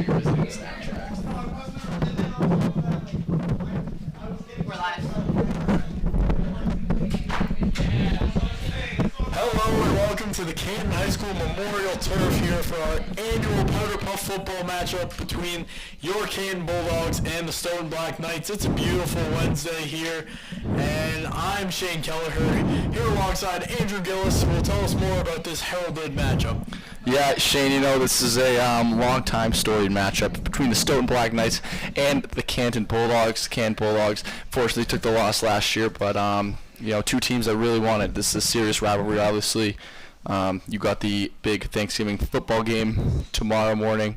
sure you're visiting the snap tracks. We're live. Hello and welcome to the Canton High School Memorial Turf here for our annual Powder Puff football matchup between your Canton Bulldogs and the Stoughton Black Knights. It's a beautiful Wednesday here, and I'm Shane Kelleher here alongside Andrew Gillis, who will tell us more about this heralded matchup. Yeah, Shane, you know, this is a long-time storied matchup between the Stoughton Black Knights and the Canton Bulldogs. The Canton Bulldogs fortunately took the loss last year, but you know, two teams that really wanted. This is a serious rivalry, obviously. You got the big Thanksgiving football game tomorrow morning.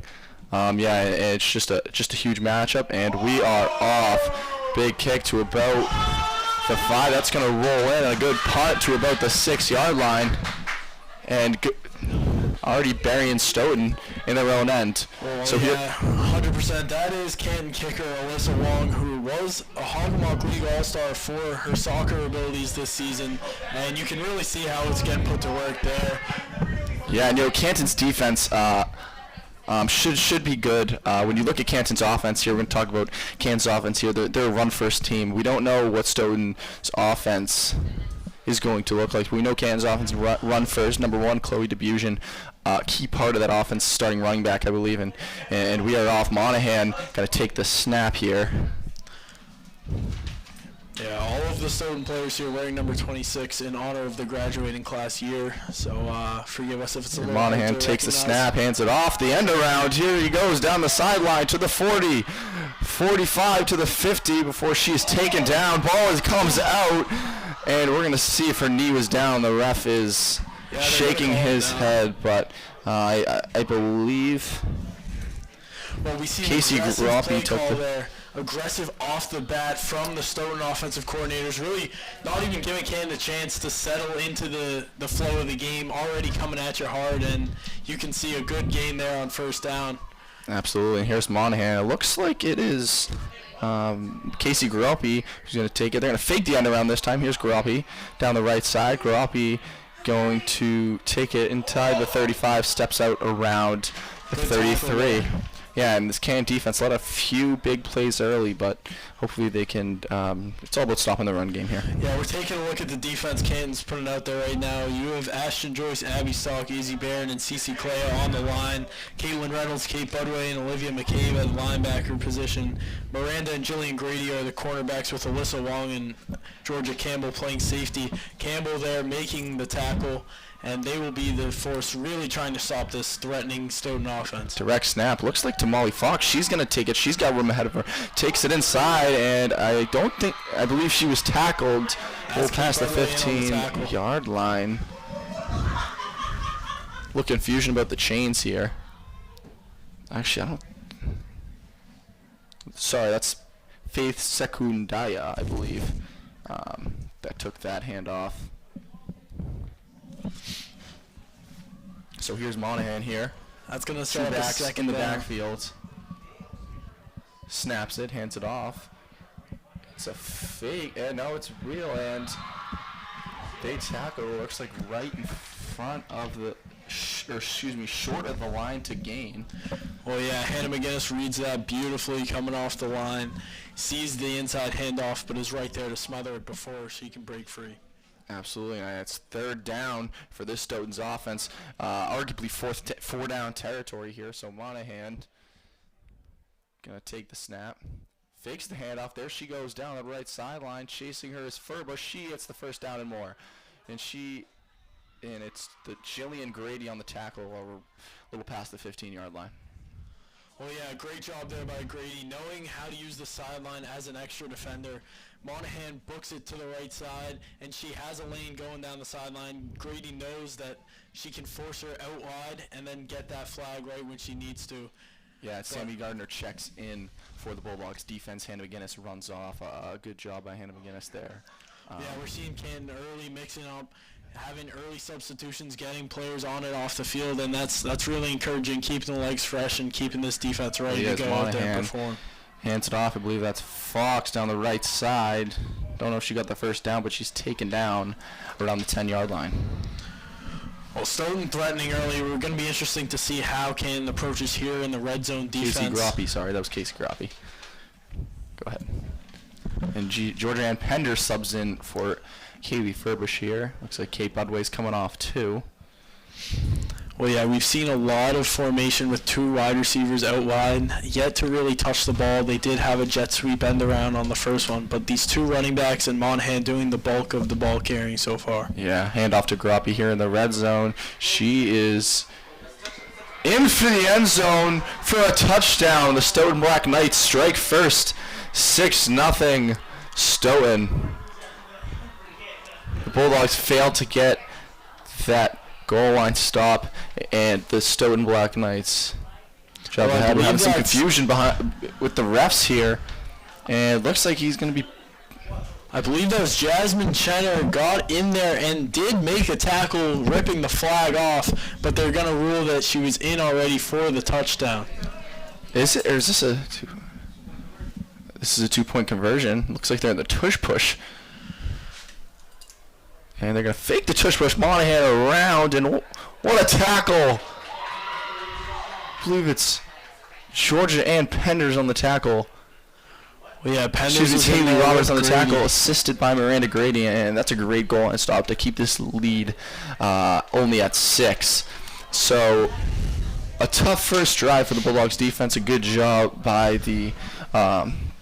Yeah, it's just a huge matchup, and we are off. Big kick to about the 5. That's going to roll in. A good punt to about the 6-yard line, and already burying Stoughton in their own end. Well, so yeah, 100%. That is Canton kicker Alyssa Wong, who was a Hogmock League All-Star for her soccer abilities this season, and you can really see how it's getting put to work there. Yeah, and you know, Canton's defense should be good. When you look at Canton's offense here, we're going to talk about Canton's offense here. They're a run-first team. We don't know what Stoughton's offense is going to look like. We know Canton's offense run first. Number one, Chloe DeBusion, key part of that offense, starting running back, I believe, and we are off. Monahan got to take the snap here. Yeah, all of the Stoughton players here wearing number 26 in honor of the graduating class year. So forgive us if it's a little hard Monahan to takes the recognize. snap, hands it off. The end around. Here he goes down the sideline to the 40, 45 to the 50 before she is taken down. Ball comes out, and we're going to see if her knee was down. The ref is shaking his head, but I believe well, we see Casey Groppy took the there. Aggressive off the bat from the Stoughton offensive coordinators, really not even giving Canton a chance to settle into the flow of the game, already coming at you hard, and you can see a good gain there on first down. Absolutely, and here's Monahan. It looks like it is Casey Groppy who's going to take it. They're going to fake the end around this time. Here's Groppy down the right side. Groppy going to take it inside the 35, steps out around the 33. Yeah, and this Canton defense let a few big plays early, but hopefully they can, it's all about stopping the run game here. Yeah, we're taking a look at the defense Canton's putting out there right now. You have Ashton Joyce, Abby Stock, Izzy Barron, and Cece Cleo on the line. Caitlin Reynolds, Kate Budway, and Olivia McCabe at linebacker position. Miranda and Jillian Grady are the cornerbacks, with Alyssa Wong and Georgia Campbell playing safety. Campbell there making the tackle, and they will be the force really trying to stop this threatening Stoughton offense. Direct snap. Looks like to Molly Fox. She's going to take it. She's got room ahead of her. Takes it inside, and I believe she was tackled past the 15-yard line. Little confusion about the chains here. Actually, I don't. Sorry, that's Faith Secundaya, I believe, that took that handoff. So here's Monahan here. That's going to Two start backs second in the down. backfield. Snaps it, hands it off. It's a fake. No, it's real, and they tackle. Looks like right in front of the, short of the line to gain. Well, yeah, Hannah McGinnis reads that beautifully coming off the line, sees the inside handoff, but is right there to smother it before she can break free. Absolutely, and it's third down for this Stoughton's offense. Arguably four down territory here, so Monahan going to take the snap. Fakes the handoff. There she goes down the right sideline. Chasing her is Furba. She gets the first down and more. And it's the Jillian Grady on the tackle, a little past the 15-yard line. Well, yeah, great job there by Grady, knowing how to use the sideline as an extra defender. Monahan books it to the right side, and she has a lane going down the sideline. Grady knows that she can force her out wide and then get that flag right when she needs to. Yeah, Sammy Gardner checks in for the Bulldogs defense. Hannah McGinnis runs off. Good job by Hannah McGinnis there. Yeah, we're seeing Canton early mixing up, having early substitutions, getting players on and off the field, and that's really encouraging, keeping the legs fresh and keeping this defense ready to go out there and perform. Hands it off. I believe that's Fox down the right side. Don't know if she got the first down, but she's taken down around the 10-yard line. Well, Stoughton threatening early. We're going to be interesting to see how Canton approaches here in the red zone defense. Casey Groppe, sorry, that was Casey Groppe. Go ahead. And Georgia Ann Pender subs in for Kaylee Furbush here. Looks like Kate Budway's coming off too. Well, yeah, we've seen a lot of formation with 2 wide receivers out wide, yet to really touch the ball. They did have a jet sweep end around on the first one, but these 2 running backs and Monahan doing the bulk of the ball carrying so far. Yeah, handoff to Groppe here in the red zone. She is in for the end zone for a touchdown. The Stoughton Black Knights strike first, 6-0 Stoughton. The Bulldogs failed to get that goal line stop, and the Stoughton Black Knights jump ahead. We're having some confusion with the refs here, and it looks like he's going to be... I believe that was Jasmine Chenner got in there and did make a tackle, ripping the flag off, but they're going to rule that she was in already for the touchdown. Is it, or is this a... This is a 2-point conversion. Looks like they're in the tush push. And they're going to fake the tush push. Monahan around, and what a tackle. I believe it's Georgia Ann Penders on the tackle. Well, yeah, Penders is Haley Roberts on the tackle, assisted by Miranda Grady, and that's a great goal line stop to keep this lead only at 6. So a tough first drive for the Bulldogs defense. A good job by the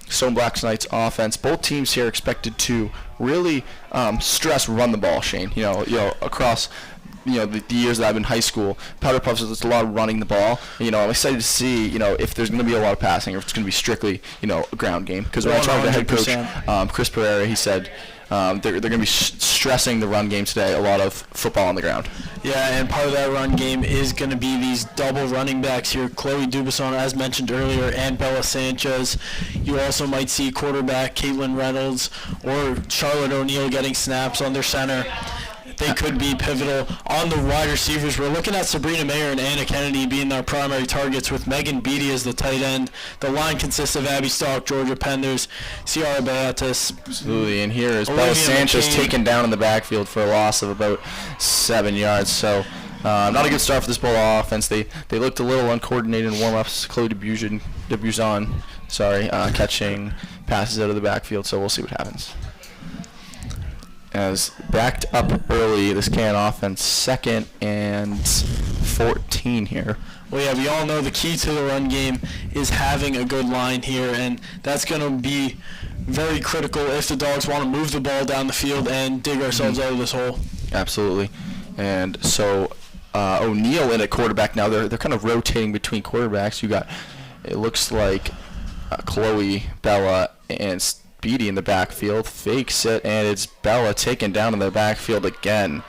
Stone Black Knights offense. Both teams here expected to really stress run the ball, Shane. You know, across the years that I've been in high school, Powder Puffs is a lot of running the ball. I'm excited to see if there's going to be a lot of passing or if it's going to be strictly a ground game. Because when I talked to head coach Chris Pereira, he said they're going to be stressing the run game today. A lot of football on the ground. Yeah, and part of that run game is going to be these double running backs here. Chloe Dubison, as mentioned earlier, and Bella Sanchez. You also might see quarterback Caitlin Reynolds or Charlotte O'Neill getting snaps on their center. They could be pivotal. On the wide receivers, we're looking at Sabrina Mayer and Anna Kennedy being our primary targets, with Megan Beatty as the tight end. The line consists of Abby Stock, Georgia Penders, Ciara Beatis. Absolutely, and here is Bella Sanchez taken down in the backfield for a loss of about 7 yards. So not a good start for this Bull offense. They looked a little uncoordinated in warm-ups. Chloe Dubuzon, catching passes out of the backfield, so we'll see what happens. As backed up early, this Canton offense, 2nd and 14 here. Well, yeah, we all know the key to the run game is having a good line here, and that's going to be very critical if the Dogs want to move the ball down the field and dig ourselves out of this hole. Absolutely. And so O'Neill in at quarterback now. They're kind of rotating between quarterbacks. You got, it looks like Chloe, Bella, and Beatty in the backfield, fakes it, and it's Bella taken down in the backfield again.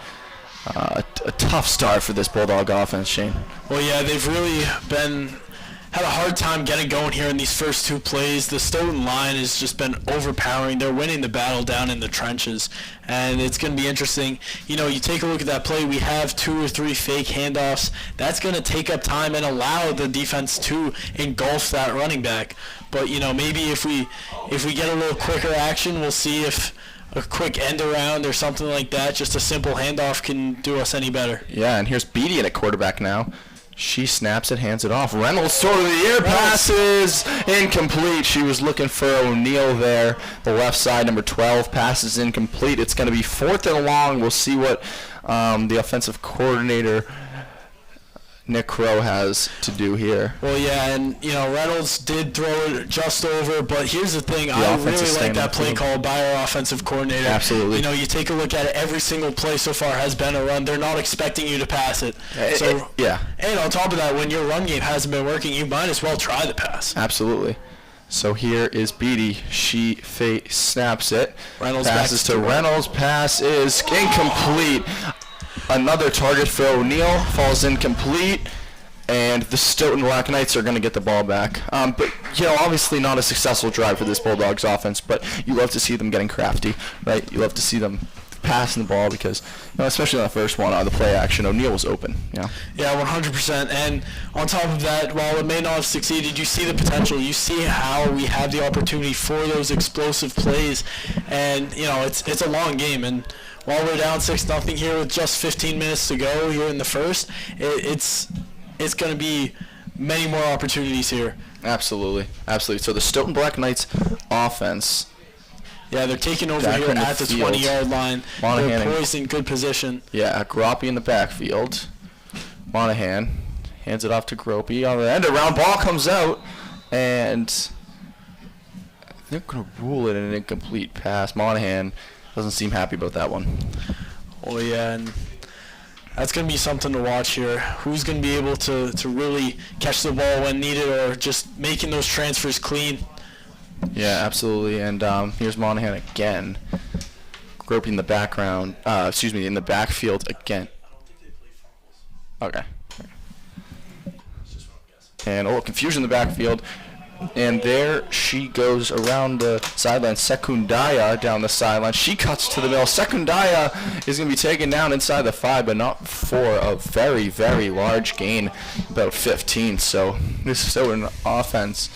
A tough start for this Bulldog offense, Shane. Well, yeah, they've really had a hard time getting going here in these first 2 plays. The Stoughton line has just been overpowering. They're winning the battle down in the trenches, and it's going to be interesting. You take a look at that play. We have 2 or 3 fake handoffs. That's going to take up time and allow the defense to engulf that running back. But maybe if we get a little quicker action, we'll see if a quick end around or something like that, just a simple handoff, can do us any better. Yeah, and here's Beatty at quarterback now. She snaps it, hands it off. Reynolds throw to the air, passes incomplete. She was looking for O'Neill there. The left side, number 12, passes incomplete. It's going to be 4th and long. We'll see what the offensive coordinator Nick Crow has to do here. Well, yeah, and Reynolds did throw it just over, but here's the thing. I really like that play call by our offensive coordinator. Absolutely. You take a look at it, every single play so far has been a run. They're not expecting you to pass it. Yeah. And on top of that, when your run game hasn't been working, you might as well try the pass. Absolutely. So here is Beatty. She snaps it. Reynolds passes to Reynolds. Pass is incomplete. Another target for O'Neill, falls incomplete, and the Stoughton Black Knights are going to get the ball back. But obviously not a successful drive for this Bulldogs offense, but you love to see them getting crafty, right? You love to see them passing the ball because, especially on the first one, on the play action, O'Neal was open. Yeah, 100%. And on top of that, while it may not have succeeded, you see the potential. You see how we have the opportunity for those explosive plays. And, it's a long game. And while we're down 6-0 here with just 15 minutes to go here in the first, it's going to be many more opportunities here. Absolutely. So the Stoughton Black Knights offense. Yeah, they're taking over here at the 20-yard line. They're poised in good position. Yeah, Groppe in the backfield. Monahan hands it off to Groppe. On the end around, ball comes out, and they're going to rule it an incomplete pass. Monahan doesn't seem happy about that one. Oh, yeah, and that's going to be something to watch here. Who's going to be able to really catch the ball when needed or just making those transfers clean? Yeah, absolutely. And here's Monahan again. Groppe in the background. In the backfield again. Okay. And confusion in the backfield. And there she goes around the sideline. Secundaya down the sideline. She cuts to the middle. Secundaya is going to be taken down inside the 5, but not for a very, very large gain, about 15. So this is still an offense.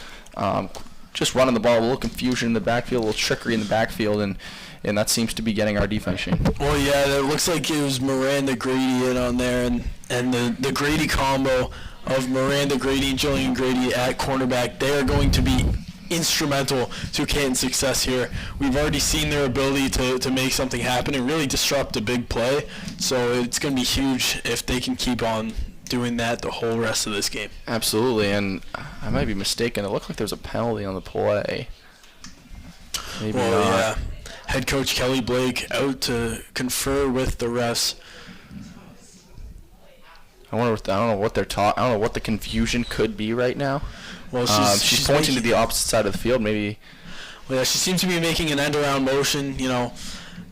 Just running the ball, a little confusion in the backfield, a little trickery in the backfield, and that seems to be getting our defense, Shane. Well, yeah, it looks like it was Miranda Grady in on there, and the Grady combo of Miranda Grady and Jillian Grady at cornerback, they are going to be instrumental to Canton's success here. We've already seen their ability to make something happen and really disrupt a big play, so it's going to be huge if they can keep on doing that the whole rest of this game. Absolutely, and I might be mistaken. It looked like there was a penalty on the play. Maybe not. Yeah. Head coach Kelly Blake out to confer with the refs. I don't know what they're talking. I don't know what the confusion could be right now. Well, she's pointing to the opposite side of the field, maybe. Well, yeah, she seems to be making an end-around motion.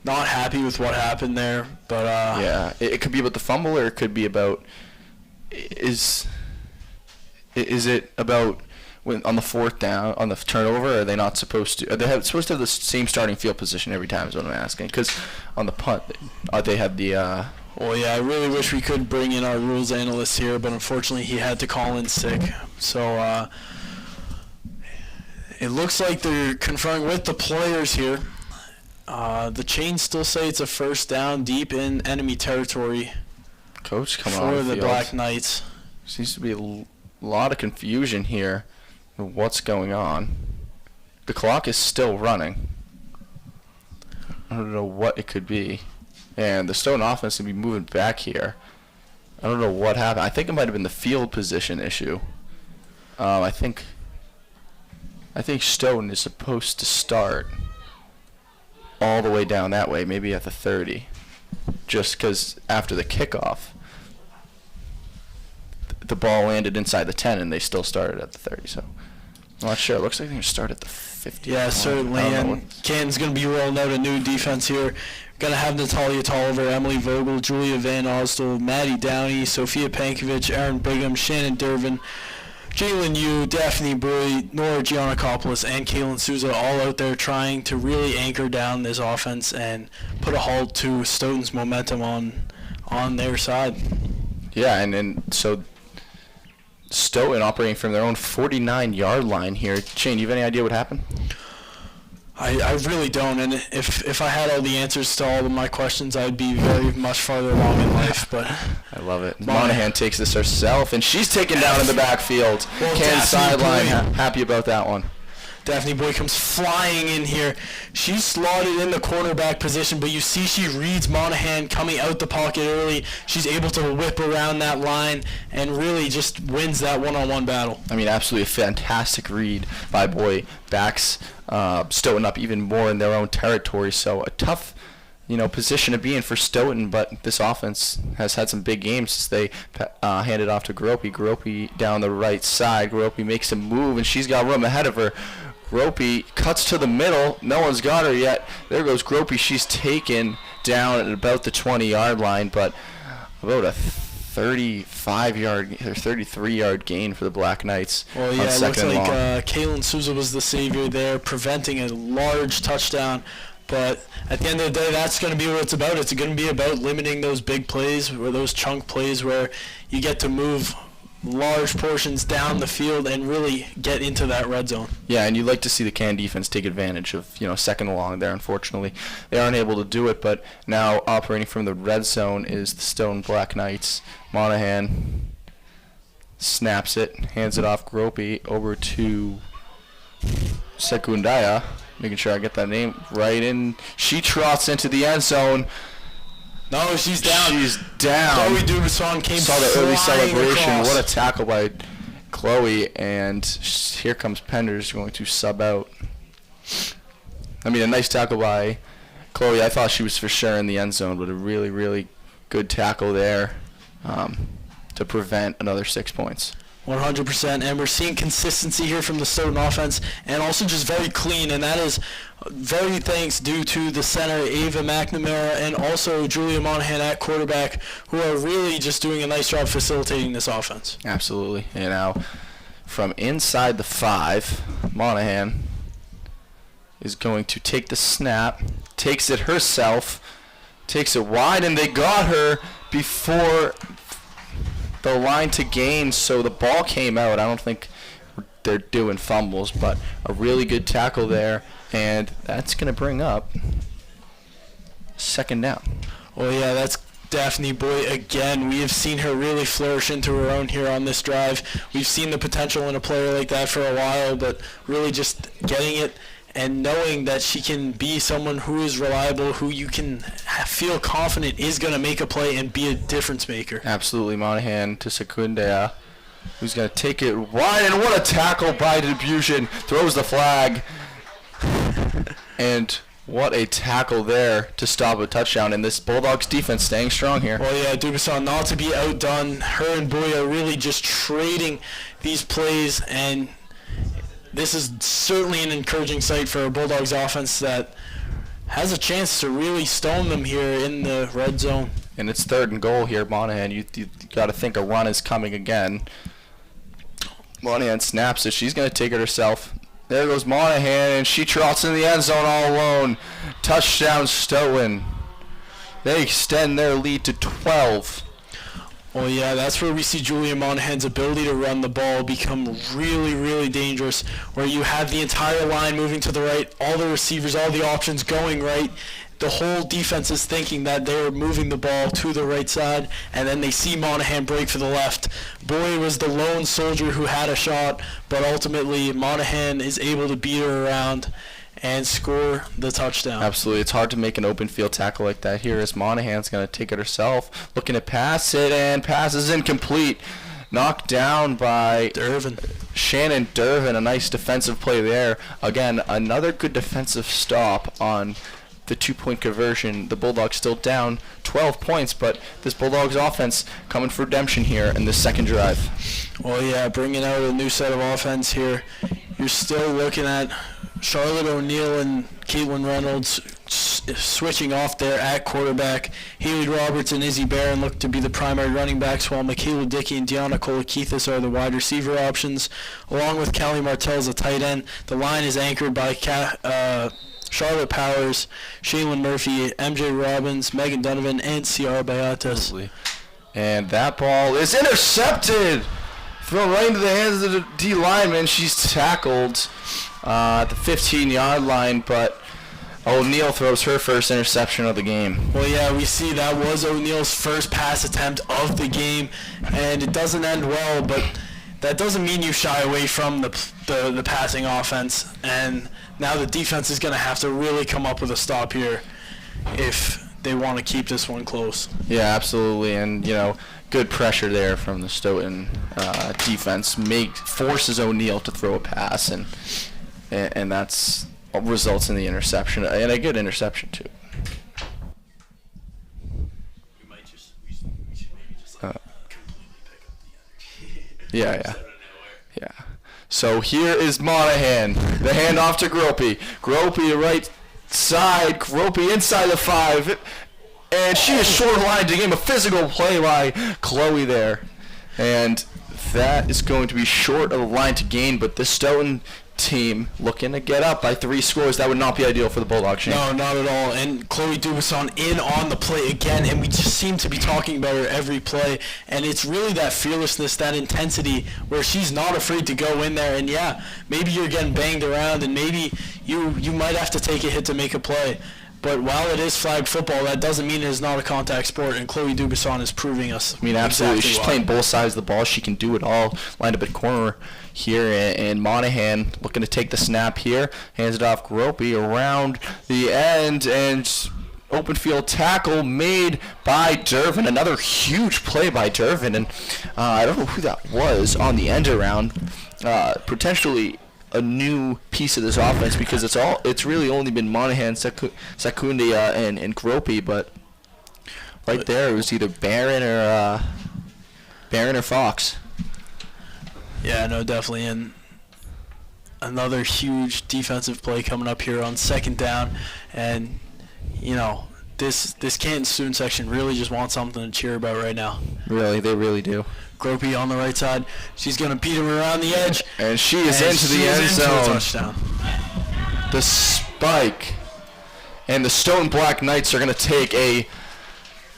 Not happy with what happened there, but yeah, it could be about the fumble, or it could be about. Is it about when on the 4th down on the turnover? Are they not supposed to? Are they supposed to have the same starting field position every time? Is what I'm asking. Because on the punt, they had the. Well, yeah, I really wish we could bring in our rules analyst here, but unfortunately he had to call in sick. So it looks like they're conferring with the players here. The chains still say it's a first down deep in enemy territory. Coach coming for on the the field. Black Knights. Seems to be a lot of confusion here with what's going on. The clock is still running. I don't know what it could be. And the Stoughton offense will be moving back here. I don't know what happened. I think it might have been the field position issue. I think Stoughton is supposed to start all the way down that way, maybe at the 30. Just because after the kickoff, the ball landed inside the 10 and they still started at the 30. So I'm not sure. It looks like they're going to start at the 50. Yeah, certainly. And Canton's going to be rolling out a new defense here. Going to have Natalia Tolliver, Emily Vogel, Julia Van Ostel, Maddie Downey, Sophia Pankovic, Aaron Brigham, Shannon Dervin, Jalen Yu, Daphne Brui, Nora Giannakopoulos, and Kaylin Souza all out there trying to really anchor down this offense and put a halt to Stoughton's momentum on their side. Yeah, and so Stoughton operating from their own 49-yard line here. Shane, do you have any idea what happened? I really don't, and if I had all the answers to all of my questions, I'd be very much farther along in life. But I love it. Monahan takes this herself, and she's taken down in the backfield. Well, Can's sideline happy about that one. Daphne Boy comes flying in here. She's slotted in the quarterback position, but you see she reads Monahan coming out the pocket early. She's able to whip around that line and really just wins that one-on-one battle. I mean, absolutely a fantastic read by Boy. Backs Stoughton up even more in their own territory. So a tough, position to be in for Stoughton, but this offense has had some big games since they handed off to Groppe. Groppe down the right side. Groppe makes a move, and she's got room ahead of her. Groppe cuts to the middle. No one's got her yet. There goes Groppe. She's taken down at about the 20-yard line, but about a 35-yard or 33-yard gain for the Black Knights. Well, yeah, it looks like Kaylin Souza was the savior there, preventing a large touchdown But at the end of the day, that's going to be what it's about. It's going to be about limiting those big plays or those chunk plays where you get to move large portions down the field and really get into that red zone. Yeah, and you'd like to see the Canton defense take advantage of, second and long there. Unfortunately, they aren't able to do it, but now operating from the red zone is the Stoughton Black Knights. Monahan snaps it, hands it off Gropey over to Secundaya, making sure I get that name right in. She trots into the end zone. No, she's down. She's down. Chloe Dubuisson came Saw the early celebration. across. What a tackle by Chloe. And here comes Penders going to sub out. I mean, a nice tackle by Chloe. I thought she was for sure in the end zone, but a really, really good tackle there to prevent another 6 points. 100%, and we're seeing consistency here from the Stoughton offense, and also just very clean, and that is very thanks due to the center, Ava McNamara, and also Julia Monahan at quarterback, who are really just doing a nice job facilitating this offense. Absolutely. And now from inside the 5, Monahan is going to take the snap, takes it herself, takes it wide, and they got her before the line to gain, so the ball came out. I don't think they're doing fumbles, but a really good tackle there, and that's going to bring up second down. Well, yeah, that's Daphne Boy again. We have seen her really flourish into her own here on this drive. We've seen the potential in a player like that for a while, but really just getting it and knowing that she can be someone who is reliable, who you can feel confident is going to make a play and be a difference maker. Absolutely. Monahan to Secundea, who's going to take it wide, and what a tackle by Dubuisson. Throws the flag. And what a tackle there to stop a touchdown. And this Bulldogs defense staying strong here. Well, yeah, Dubuisson not to be outdone. Her and Boy are really just trading these plays, and this is certainly an encouraging sight for a Bulldogs offense that has a chance to really stone them here in the red zone. And it's 3rd and goal here, Monahan. You got to think a run is coming again. Monahan snaps it. She's going to take it herself. There goes Monahan, and she trots in the end zone all alone. Touchdown, Stoughton. They extend their lead to 12. Well, yeah, that's where we see Julia Monahan's ability to run the ball become really, really dangerous, where you have the entire line moving to the right, all the receivers, all the options going right. The whole defense is thinking that they're moving the ball to the right side, and then they see Monahan break for the left. Boy was the lone soldier who had a shot, but ultimately Monahan is able to beat her around and score the touchdown. Absolutely. It's hard to make an open field tackle like that here, as Monahan's going to take it herself, looking to pass it, and pass is incomplete. Knocked down by Shannon Dervin. A nice defensive play there. Again, another good defensive stop on the 2-point conversion. The Bulldogs still down 12 points, but this Bulldogs offense coming for redemption here in this second drive. Well, yeah, bringing out a new set of offense here. You're still looking at Charlotte O'Neill and Caitlin Reynolds switching off there at quarterback. Haley Roberts and Izzy Barron look to be the primary running backs, while Michaela Dickey and Deanna Kolakithis are the wide receiver options, along with Callie Martell as a tight end. The line is anchored by Charlotte Powers, Shaylin Murphy, MJ Robbins, Megan Donovan, and Ciara Bayatas. And that ball is intercepted. Thrown right into the hands of the D lineman. She's tackled at the 15-yard line, but O'Neill throws her first interception of the game. Well, yeah, we see that was O'Neill's first pass attempt of the game, and it doesn't end well, but that doesn't mean you shy away from the passing offense, and now the defense is going to have to really come up with a stop here if they want to keep this one close. Yeah, absolutely, and good pressure there from the Stoughton defense forces O'Neill to throw a pass, and that's results in the interception, and a good interception too. We should maybe just completely pick up the Yeah. energy. So here is Monahan, the handoff to Gropey. Gropey right side, Gropey inside the 5, and she is short line to game a physical play by Chloe there. And that is going to be short of the line to gain, but this Stoughton team looking to get up by 3 scores. That would not be ideal for the Bulldogs, Shane. No, not at all. And Chloe Dubuisson in on the play again, and we just seem to be talking about her every play. And it's really that fearlessness, that intensity, where she's not afraid to go in there. And yeah, maybe you're getting banged around, and maybe you might have to take a hit to make a play. But while it is flag football, that doesn't mean it is not a contact sport, and Chloe Dubuisson is proving us. I mean, absolutely. Exactly She's why. playing both sides of the ball. She can do it all. Lined up at corner here, and Monahan looking to take the snap here. Hands it off Gropey around the end, and open field tackle made by Dervin. Another huge play by Dervin, and I don't know who that was on the end around. Potentially a new piece of this offense, because it's really only been Monahan, Secundia, and Gropey, but right there it was either Barron or Fox. Yeah, no, definitely. And another huge defensive play coming up here on second down, and this Canton student section really just wants something to cheer about right now. Really, they really do. Gropey on the right side. She's going to beat him around the edge. And she is into the end zone. A touchdown. The spike. And the Stoughton Black Knights are going to take a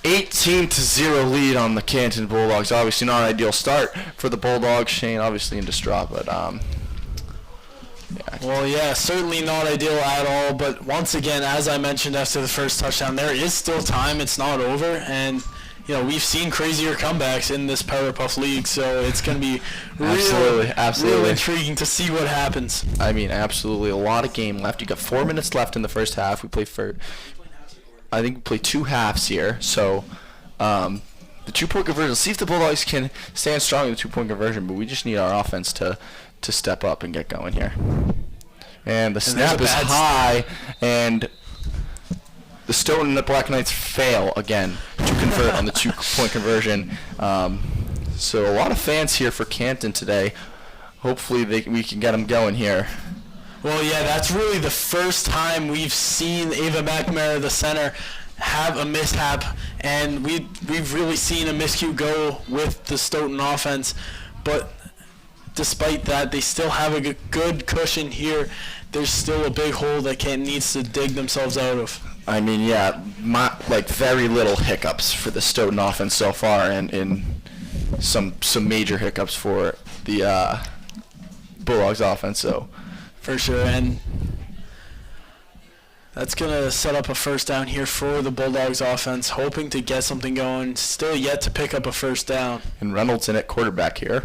18-0 lead on the Canton Bulldogs. Obviously not an ideal start for the Bulldogs. Shane obviously in distraught, but yeah. Well, yeah, certainly not ideal at all. But once again, as I mentioned after the first touchdown, there is still time. It's not over. And we've seen crazier comebacks in this Powerpuff League, so it's going to be real intriguing to see what happens. I mean, absolutely. A lot of game left. You got 4 minutes left in the first half. I think we play 2 halves here. So the 2-point conversion. See if the Bulldogs can stand strong in the 2-point conversion, but we just need our offense to step up and get going here. And the snap is high, and the Stoughton and the Black Knights fail again to convert on the 2-point conversion. So a lot of fans here for Canton today. Hopefully we can get them going here. Well, yeah, that's really the first time we've seen Ava McNamara, the center, have a mishap, and we've really seen a miscue go with the Stoughton offense. But despite that, they still have a good cushion here. There's still a big hole that Canton needs to dig themselves out of. I mean, yeah, very little hiccups for the Stoughton offense so far, and some major hiccups for the Bulldogs offense. So, for sure, and that's gonna set up a first down here for the Bulldogs offense, hoping to get something going. Still yet to pick up a first down. And Reynolds in at quarterback here.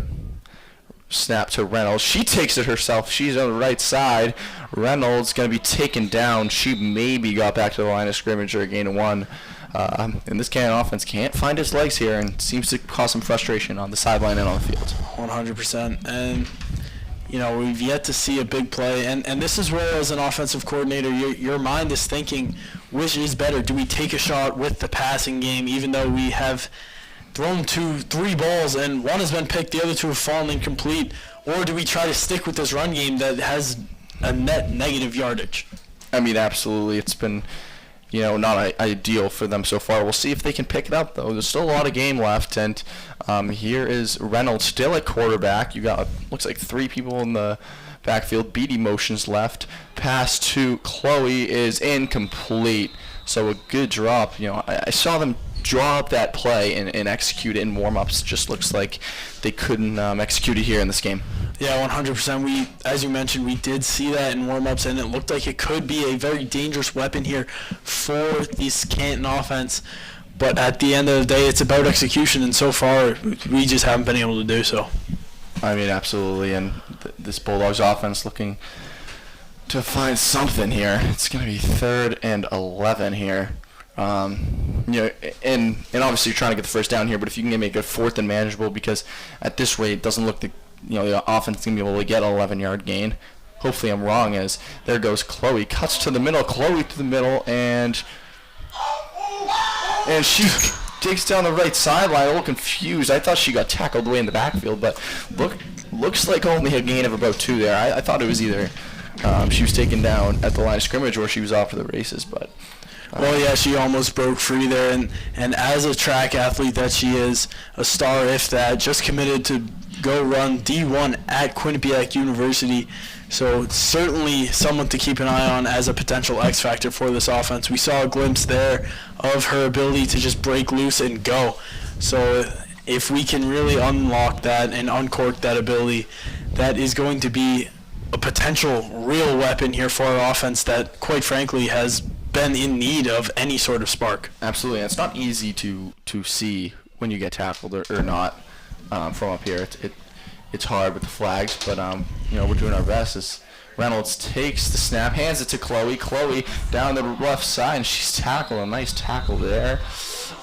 Snap to Reynolds. She takes it herself. She's on the right side. Reynolds going to be taken down. She maybe got back to the line of scrimmage or a gain of 1. And this Canton offense can't find its legs here and seems to cause some frustration on the sideline and on the field. 100%. And, we've yet to see a big play. And this is where, as an offensive coordinator, your mind is thinking, which is better? Do we take a shot with the passing game, even though we have thrown 3 balls and 1 has been picked, the other 2 have fallen incomplete, or do we try to stick with this run game that has a net negative yardage? I mean, absolutely. It's been, not ideal for them so far. We'll see if they can pick it up, though. There's still a lot of game left, and here is Reynolds still at quarterback. You got, looks like 3 people in the backfield. Beatty motions left. Pass to Chloe is incomplete. So a good drop. I saw them draw up that play and execute it in warm-ups. Just looks like they couldn't execute it here in this game. Yeah, 100%. As you mentioned, we did see that in warm-ups, and it looked like it could be a very dangerous weapon here for this Canton offense. But at the end of the day, it's about execution, and so far, we just haven't been able to do so. I mean, absolutely, and this Bulldogs offense looking to find something here. It's going to be 3rd and 11 here. And obviously you're trying to get the first down here, but if you can make it 4th and manageable, because at this rate it doesn't look the offense is going to be able to get an 11-yard gain. Hopefully I'm wrong, as there goes Chloe. Cuts to the middle, Chloe to the middle, and she digs down the right sideline, a little confused. I thought she got tackled way in the backfield, but looks like only a gain of about 2 there. I thought it was either she was taken down at the line of scrimmage or she was off to the races, but well, yeah, she almost broke free there, and as a track athlete that she is, a star if that, just committed to go run D1 at Quinnipiac University. So certainly someone to keep an eye on as a potential X factor for this offense. We saw a glimpse there of her ability to just break loose and go. So if we can really unlock that and uncork that ability, that is going to be a potential real weapon here for our offense that, quite frankly, has been in need of any sort of spark. Absolutely. It's not easy to see when you get tackled or not from up here. It's hard with the flags, but we're doing our best. As Reynolds takes the snap, hands it to Chloe. Chloe down the left side, and she's tackled. A nice tackle there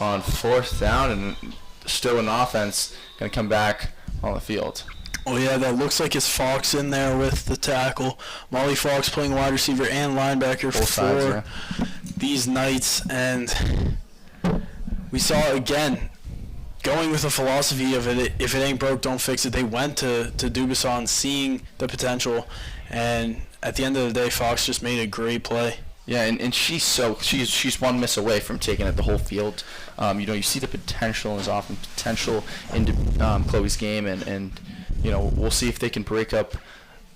on 4th down, and still an offense going to come back on the field. Oh yeah, that looks like it's Fox in there with the tackle. Molly Fox playing wide receiver and linebacker for these Knights, and we saw again going with the philosophy of it. If it ain't broke, don't fix it. They went to Dubuisson seeing the potential, and at the end of the day, Fox just made a great play. Yeah, and she's one miss away from taking it the whole field. You see the potential in his offense, potential into Chloe's game, and we'll see if they can break out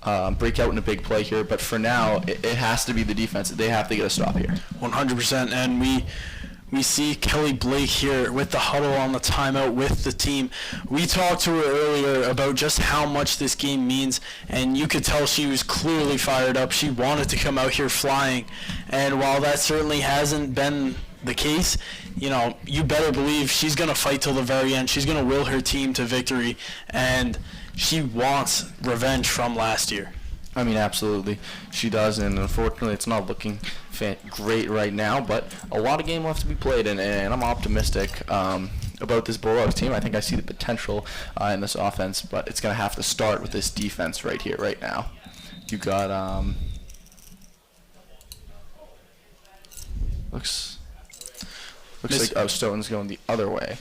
in a big play here. But for now, it has to be the defense. They have to get a stop here. 100%, and we see Kelly Blake here with the huddle on the timeout with the team. We talked to her earlier about just how much this game means, and you could tell she was clearly fired up. She wanted to come out here flying, and while that certainly hasn't been the case, you better believe she's going to fight till the very end. She's going to will her team to victory, and she wants revenge from last year. I mean, absolutely, she does, and unfortunately, it's not looking great right now. But a lot of game left to be played, and I'm optimistic about this Bulldogs team. I think I see the potential in this offense, but it's going to have to start with this defense right here, right now. You got looks like Stoughton's going the other way.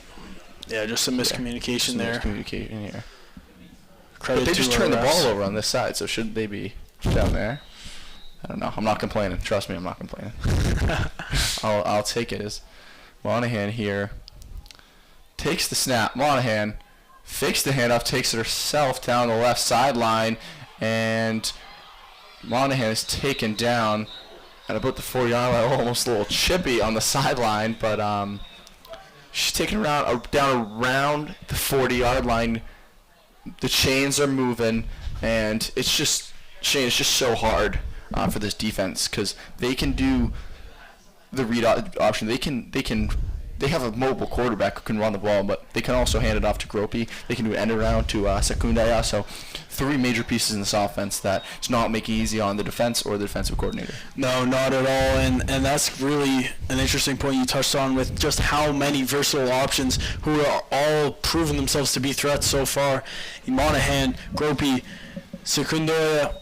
Yeah, just some miscommunication there. Miscommunication here. Credit but they just to turned the refs. ball over on this side, so shouldn't they be down there? I don't know. I'm not complaining. Trust me, I'm not complaining. I'll take it as Monahan here takes the snap. Monahan fakes the handoff, takes it herself down the left sideline, and Monahan is taken down at about the 40-yard line, almost a little chippy on the sideline, but she's taken down around the 40-yard line. The chains are moving, and it's just so hard for this defense because they can do the read option. They have a mobile quarterback who can run the ball, but they can also hand it off to Gropey. They can do an end around to Secundaya. So 3 major pieces in this offense that it's not making easy on the defense or the defensive coordinator. No, not at all, and that's really an interesting point you touched on with just how many versatile options who are all proven themselves to be threats so far. Monahan, Gropey, Secundaya,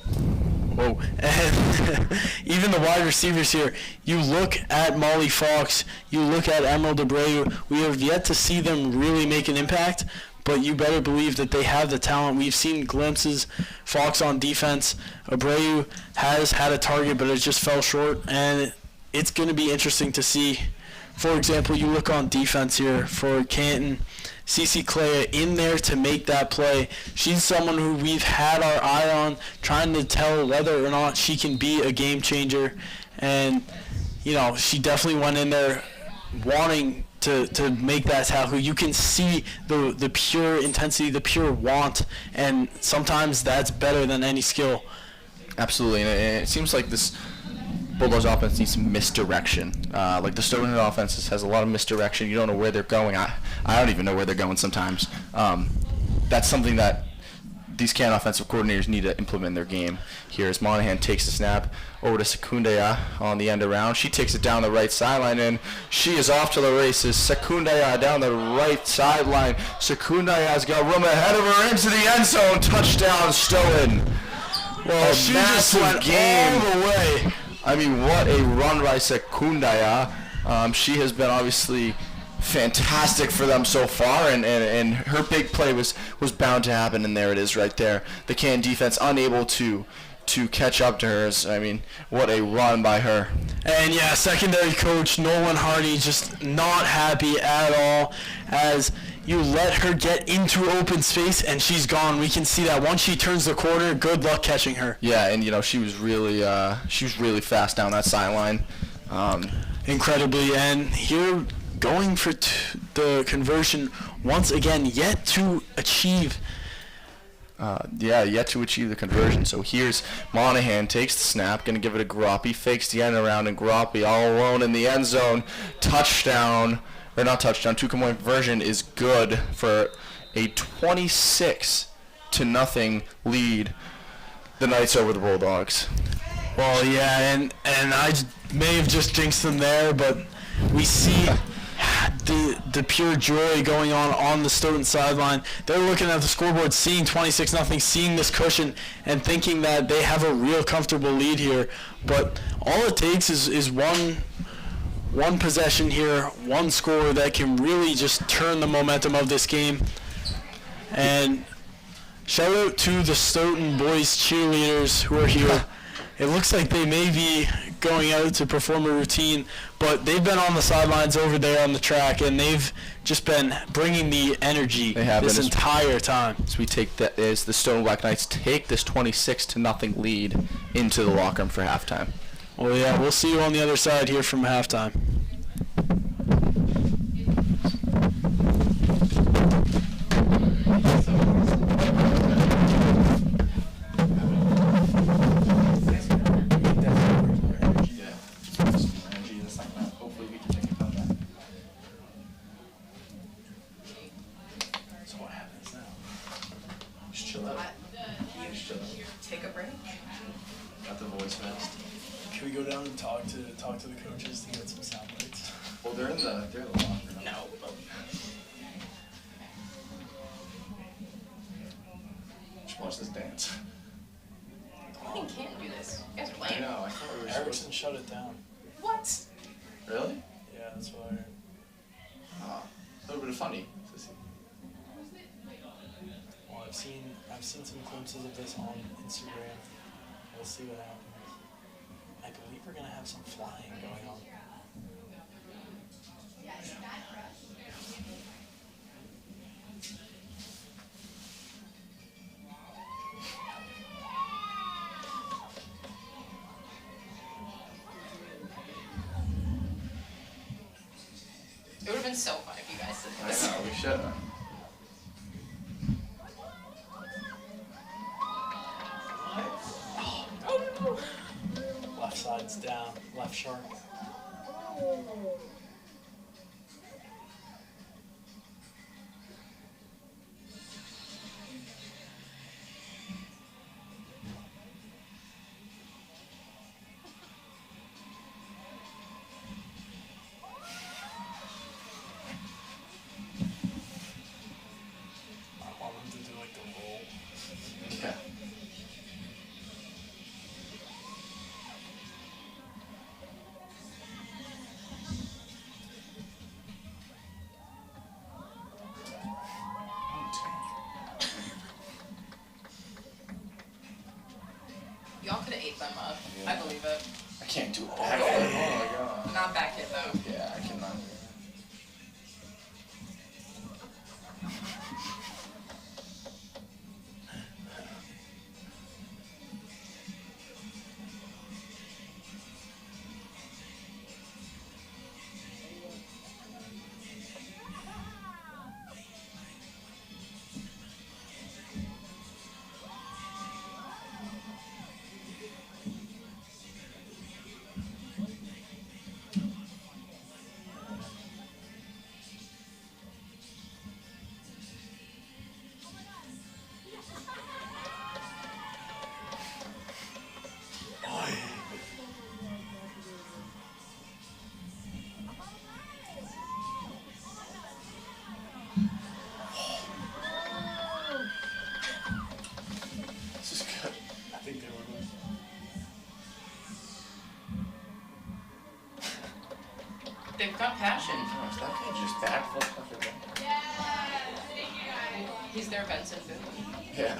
and even the wide receivers here. You look at Molly Fox, you look at Emerald Abreu. We have yet to see them really make an impact, but you better believe that they have the talent. We've seen glimpses. Fox on defense. Abreu has had a target, but it just fell short, and it's going to be interesting to see. For example, you look on defense here for Canton. Cece Clea in there to make that play. She's someone who we've had our eye on, trying to tell whether or not she can be a game changer. And, she definitely went in there wanting to make that tackle. You can see the pure intensity, the pure want, and sometimes that's better than any skill. Absolutely, and it seems like this Bulldogs offense needs some misdirection. Like the Stoughton offense has a lot of misdirection. You don't know where they're going. I don't even know where they're going sometimes. That's something that these Canton offensive coordinators need to implement in their game. Here as Monahan takes the snap over to Secundaya on the end around. She takes it down the right sideline, and she is off to the races. Secundaya down the right sideline. Secundaya's got room ahead of her into the end zone. Touchdown, Stoughton. Well, she just went all the way. I mean, what a run by Secundaya. She has been obviously fantastic for them so far, and her big play was bound to happen, and there it is right there. The Canton defense unable to catch up to hers. I mean, what a run by her. And yeah, secondary coach Nolan Hardy just not happy at all, as You let her get into open space, and she's gone. We can see that once she turns the corner. Good luck catching her. Yeah, and she was really fast down that sideline. Incredibly, and here going for the conversion once again, yet to achieve. Yet to achieve the conversion. So here's Monahan, takes the snap, going to give it to Groppy, fakes the end around, and Groppy all alone in the end zone. Touchdown, or not touchdown, two-point conversion is good for a 26-0 lead. The Knights over the Bulldogs. Well, yeah, and I may have just jinxed them there, but we see the pure joy going on the Stoughton sideline. They're looking at the scoreboard, seeing 26-0, seeing this cushion, and thinking that they have a real comfortable lead here. But all it takes is one possession here, one score that can really just turn the momentum of this game. And shout out to the Stoughton boys cheerleaders who are here. It looks like they may be going out to perform a routine, but they've been on the sidelines over there on the track, and they've just been bringing the energy this entire time. As the Stoughton Black Knights take this 26-0 lead into the locker room for halftime. Well, yeah, we'll see you on the other side here from halftime. Take a break. Got the voice vest. Can we go down and talk to the coaches to get some sound bites? Well, they're in the locker room. No. Just watch this dance. I can't do this. You guys are playing. I know. I thought we were Erickson shut it down. What? Really? Yeah, that's what I heard. Ah, that would have been funny to see. Well, I've seen some glimpses of this on Instagram. We'll see what happens. I believe we're gonna have some flying going on. It would have been so fun if you guys did I this. know, we should have. Left side's down, left sharp. I want them to do like the roll. Yeah. Y'all could have ate them up. I believe it. I can't do it. Oh, Oh my god. Not back yet though. Yeah, I cannot. This is good. I think they were good. They've got passion. Gosh, that guy just backflipped after that. He's their Benson Boone. Yeah.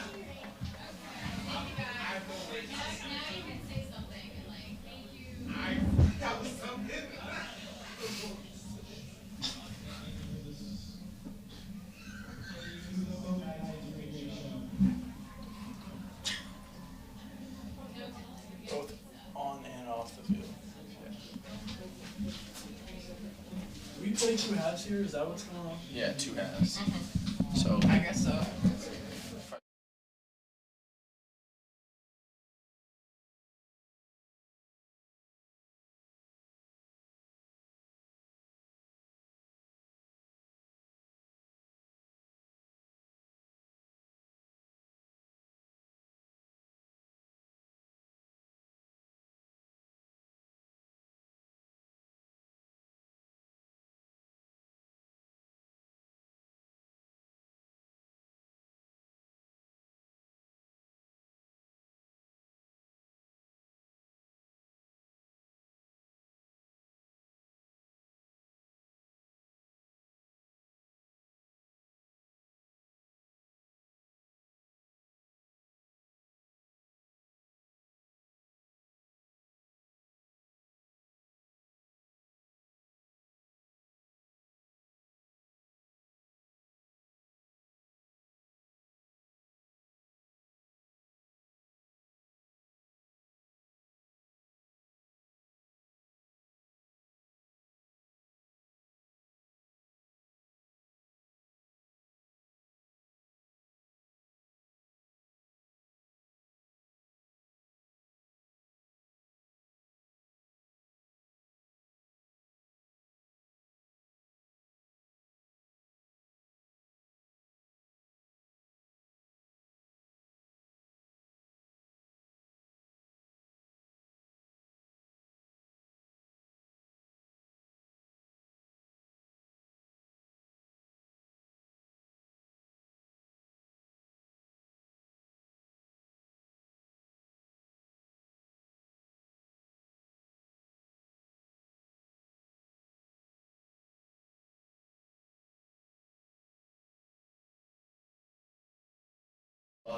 2 halves here? Is that what's going on? Yeah, 2 halves. So I guess so.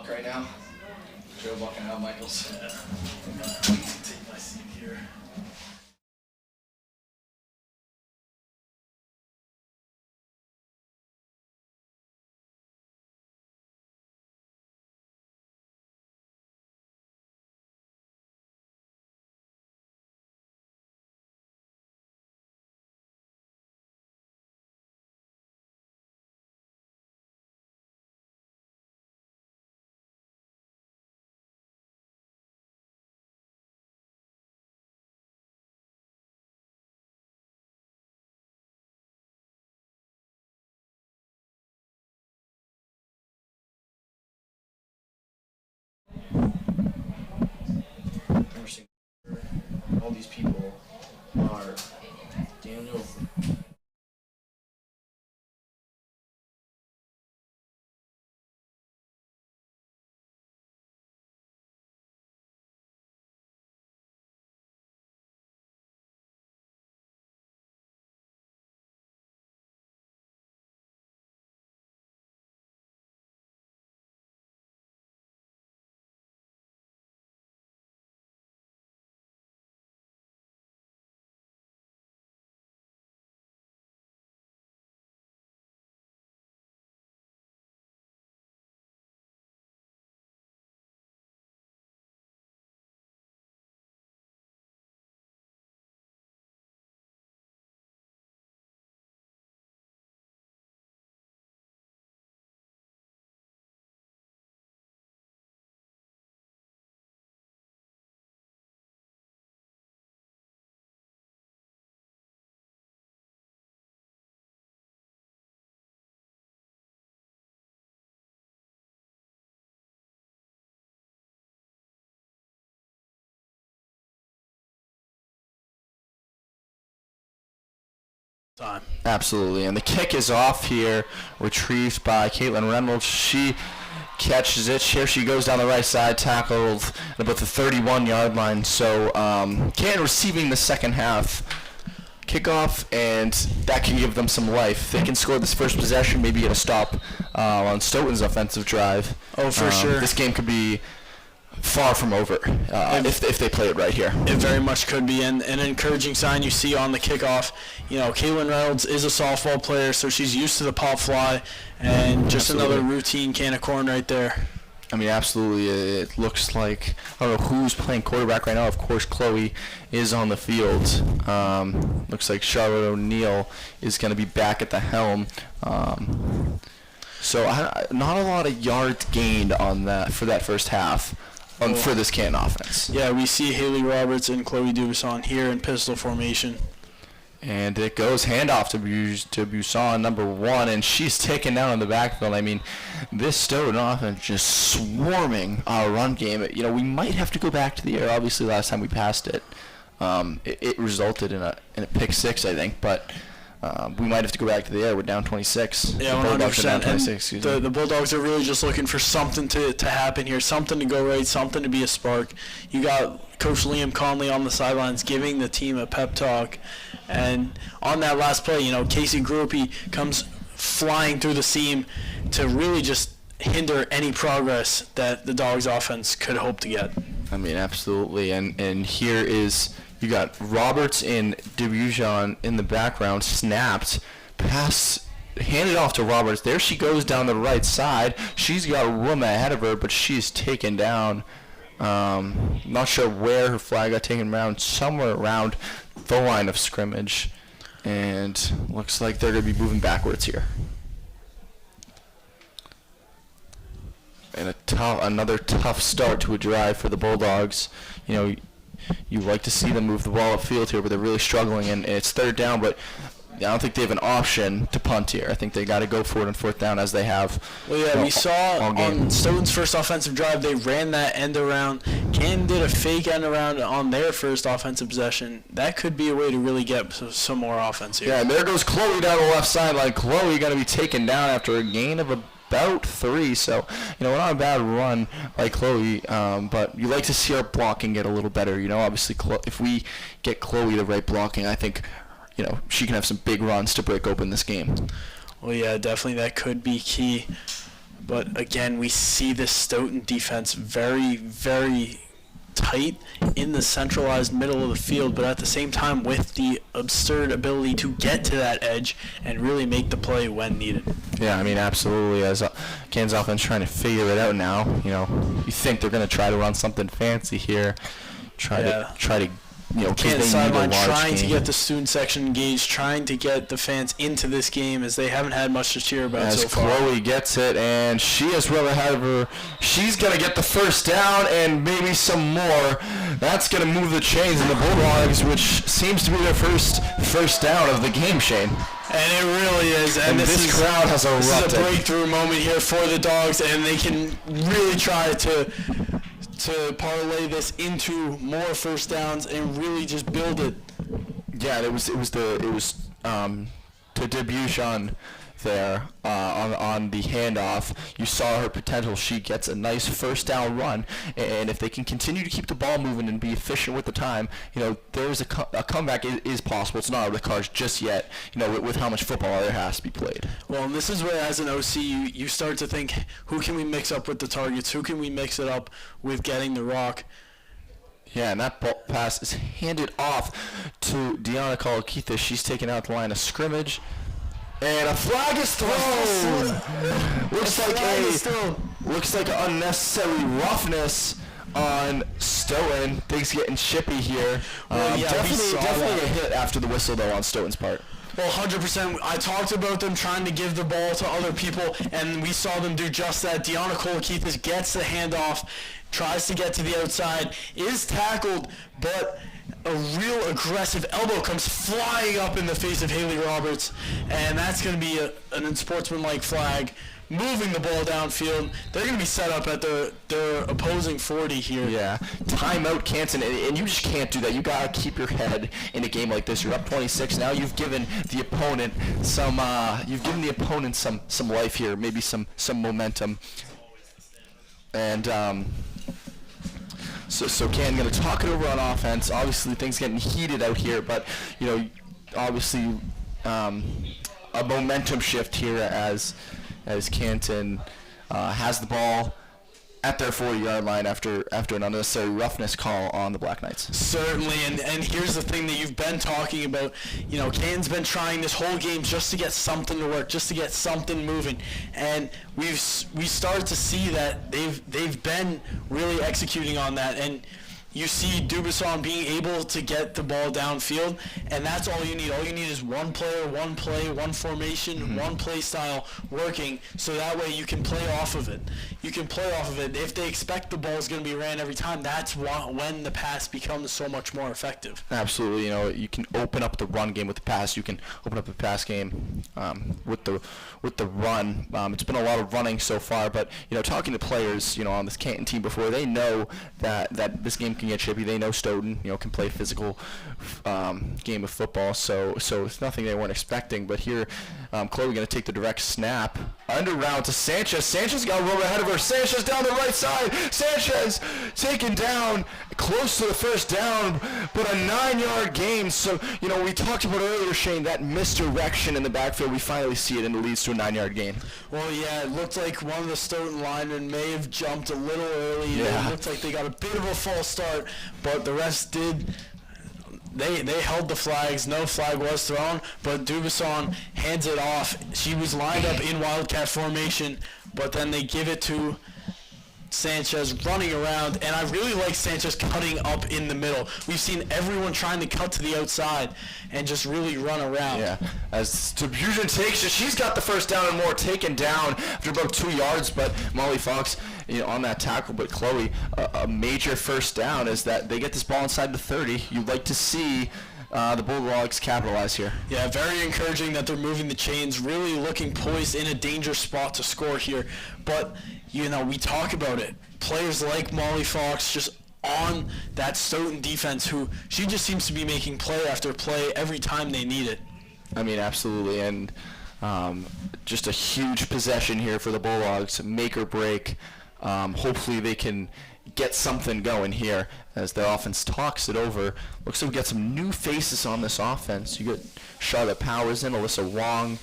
Right now, Joe walking out, Michaels. Yeah. Take my seat here. All these people are Daniel. Time. Absolutely, and the kick is off here, retrieved by Caitlin Reynolds. She catches it. Here she goes down the right side, tackled at about the 31-yard line. So Canton receiving the second half kickoff, and that can give them some life. They can score this first possession, maybe get a stop on Stoughton's offensive drive. Oh, for sure. This game could be far from over if they play it right here. It very much could be, and an encouraging sign you see on the kickoff. You know, Caitlin Reynolds is a softball player, so she's used to the pop fly, and just Absolutely. another routine can of corn right there. I mean, absolutely. It looks like, I don't know who's playing quarterback right now. Of course, Chloe is on the field. Looks like Charlotte O'Neill is going to be back at the helm. So not a lot of yards gained on that for that first half for this Canton offense. Yeah, we see Haley Roberts and Chloe Dubuisson here in pistol formation. And it goes handoff to Buisson, number 1, and she's taken down in the backfield. I mean, this Stoughton offense just swarming our run game. You know, we might have to go back to the air. Obviously, last time we passed it, it resulted in a pick 6, I think. But we might have to go back to the air. We're down 26. Yeah, 100%. And the Bulldogs are really just looking for something to happen here, something to go right, something to be a spark. You got Coach Liam Conley on the sidelines giving the team a pep talk. And on that last play, you know, Casey Groupie comes flying through the seam to really just hinder any progress that the Dogs offense could hope to get. I mean, absolutely. And here is, you got Roberts and Dubuisson in the background, snapped, pass handed off to Roberts. There she goes down the right side. She's got room ahead of her, but she's taken down. Not sure where her flag got taken down, somewhere around the line of scrimmage. And looks like they're going to be moving backwards here. And another tough start to a drive for the Bulldogs. You know, you like to see them move the ball upfield here, but they're really struggling, and it's third down, but I don't think they have an option to punt here. I think they got to go for it on fourth down, as they have. Well, yeah, we saw on Stoughton's first offensive drive, they ran that end around. Canton did a fake end around on their first offensive possession. That could be a way to really get some more offense here. Yeah, and there goes Chloe down the left sideline. Chloe going to be taken down after a gain of about 3, so, you know, not a bad run by Chloe, but you like to see our blocking get a little better. You know, obviously, if we get Chloe the right blocking, I think, you know, she can have some big runs to break open this game. Well, yeah, definitely that could be key. But, again, we see this Stoughton defense very, very tight in the centralized middle of the field, but at the same time with the absurd ability to get to that edge and really make the play when needed. Yeah, I mean, absolutely. As Canton's offense trying to figure it out now, you know, you think they're going to try to run something fancy here, try to you know, Canton sideline trying to get the student section engaged, trying to get the fans into this game, as they haven't had much to cheer about so far. As Chloe gets it, and she is well ahead of her. She's going to get the first down and maybe some more. That's going to move the chains in the Bulldogs, which seems to be their first down of the game, Shane. And it really is. And this crowd has erupted. This is a breakthrough moment here for the Dogs, and they can really try to parlay this into more first downs and really just build it. Yeah, it was to Dubuisson there on the handoff. You saw her potential. She gets a nice first down run, and if they can continue to keep the ball moving and be efficient with the time, you know, there's a comeback is possible. It's not out of the cards just yet, you know, with how much football there has to be played. Well, and this is where, as an OC, you start to think, who can we mix up with the targets? Who can we mix it up with getting the rock? Yeah, and that ball pass is handed off to Deanna Kalakitha. She's taken out the line of scrimmage. And a flag is thrown. Looks like unnecessary roughness on Stoughton. Things getting chippy here. Definitely a hit after the whistle though on Stoughton's part. Well, 100%. I talked about them trying to give the ball to other people, and we saw them do just that. Deanna Kolakithis gets the handoff, tries to get to the outside, is tackled, but a real aggressive elbow comes flying up in the face of Haley Roberts, and that's going to be an unsportsmanlike flag, moving the ball downfield. They're going to be set up at their opposing 40 here. Yeah, timeout Canton, and you just can't do that. You got to keep your head in a game like this. You're up 26 now. You've given the opponent some life here, maybe some momentum, and So Canton going to talk it over on offense. Obviously, things getting heated out here, but, you know, obviously a momentum shift here as Canton has the ball at their 40-yard line after an unnecessary roughness call on the Black Knights. Certainly, and here's the thing that you've been talking about. Canton's been trying this whole game just to get something to work, just to get something moving, and we started to see that they've been really executing on that. And you see Dubuisson being able to get the ball downfield, and that's all you need. All you need is one player, one play, one formation, one play style working, so that way you can play off of it. You can play off of it. If they expect the ball is going to be ran every time, that's when the pass becomes so much more effective. Absolutely. You can open up the run game with the pass. You can open up the pass game with the run. It's been a lot of running so far, but talking to players, on this Canton team before, they know that this game can get chippy. They know Stoughton, can play a physical game of football. So it's nothing they weren't expecting. But here, Chloe going to take the direct snap under round to Sanchez. Sanchez got rolled ahead of her. Sanchez down the right side. Sanchez taken down close to the first down, but a 9-yard gain. So we talked about earlier, Shane, that misdirection in the backfield. We finally see it, and it leads to a 9-yard gain. Well, yeah, it looked like one of the Stoughton linemen may have jumped a little early. Yeah. It looked like they got a bit of a false start, but the rest did. They held the flags. No flag was thrown, but Dubuisson hands it off. She was lined up in Wildcat formation, but then they give it to Sanchez running around, and I really like Sanchez cutting up in the middle. We've seen everyone trying to cut to the outside and just really run around. Yeah, as Dubuisson takes it, she's got the first down and more, taken down after about 2 yards, but Molly Fox on that tackle. But Chloe, a major first down is that they get this ball inside the 30. You'd like to see the Bulldogs capitalize here. Yeah, very encouraging that they're moving the chains, really looking poised in a dangerous spot to score here. But we talk about it. Players like Molly Fox just on that Stoughton defense, who she just seems to be making play after play every time they need it. I mean, absolutely, and just a huge possession here for the Bulldogs, make or break. Hopefully they can get something going here as their offense talks it over. Looks like we got some new faces on this offense. You got Charlotte Powers in, Alyssa Wong.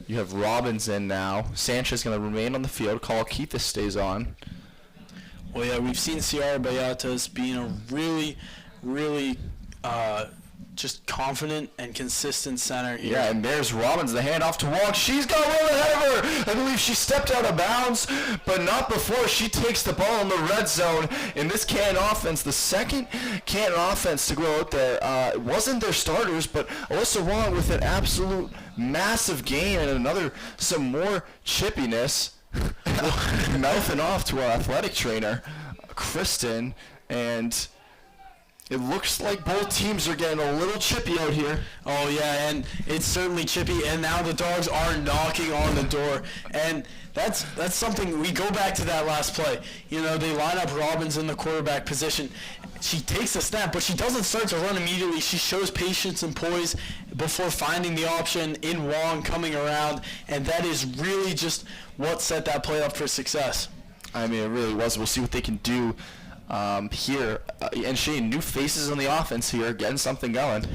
You have Robbins in now. Sanchez going to remain on the field. Carl Keithis stays on. Well, yeah, we've seen Ciara Beatas being a really, really just confident and consistent center here. Yeah, and there's Robbins, the handoff to Wong. She's got one ahead of her. I believe she stepped out of bounds, but not before she takes the ball in the red zone. In this Canton offense, the second Canton offense to go out there, it wasn't their starters, but Alyssa Wong with an absolute massive gain and some more chippiness. Mouthing off to our athletic trainer, Kristen, and it looks like both teams are getting a little chippy out here. Oh, yeah, and it's certainly chippy, and now the Dogs are knocking on the door. And that's something, we go back to that last play. They line up Robbins in the quarterback position. She takes the snap, but she doesn't start to run immediately. She shows patience and poise before finding the option in Wong coming around, and that is really just what set that play up for success. I mean, it really was. We'll see what they can do here. And Shane, new faces on the offense here, getting something going.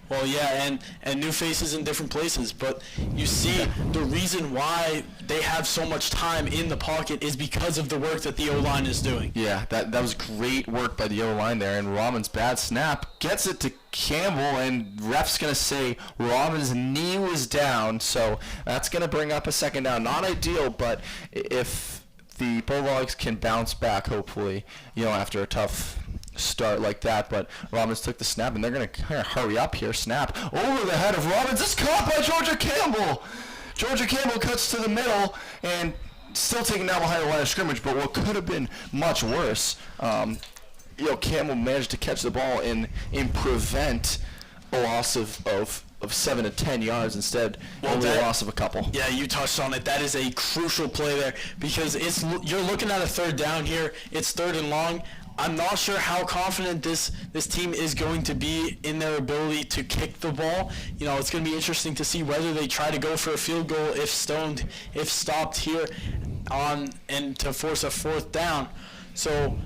Well, yeah, and new faces in different places. But you see, the reason why they have so much time in the pocket is because of the work that the O-line is doing. Yeah, that was great work by the O-line there. And Robbins' bad snap gets it to Campbell, and ref's going to say Robbins' knee was down. So that's going to bring up a second down. Not ideal, but if the Bulldogs can bounce back, hopefully, after a tough start like that. But Robbins took the snap, and they're going to kind of hurry up here. Snap over the head of Robbins. It's caught by Georgia Campbell. Georgia Campbell cuts to the middle and still taken down behind the line of scrimmage, but what could have been much worse, Campbell managed to catch the ball and prevent a loss of 7 to 10 yards instead. Only a loss of a couple. Yeah, you touched on it. That is a crucial play there because you're looking at a third down here. It's third and long. I'm not sure how confident this team is going to be in their ability to kick the ball. It's going to be interesting to see whether they try to go for a field goal if stopped here and to force a fourth down. So,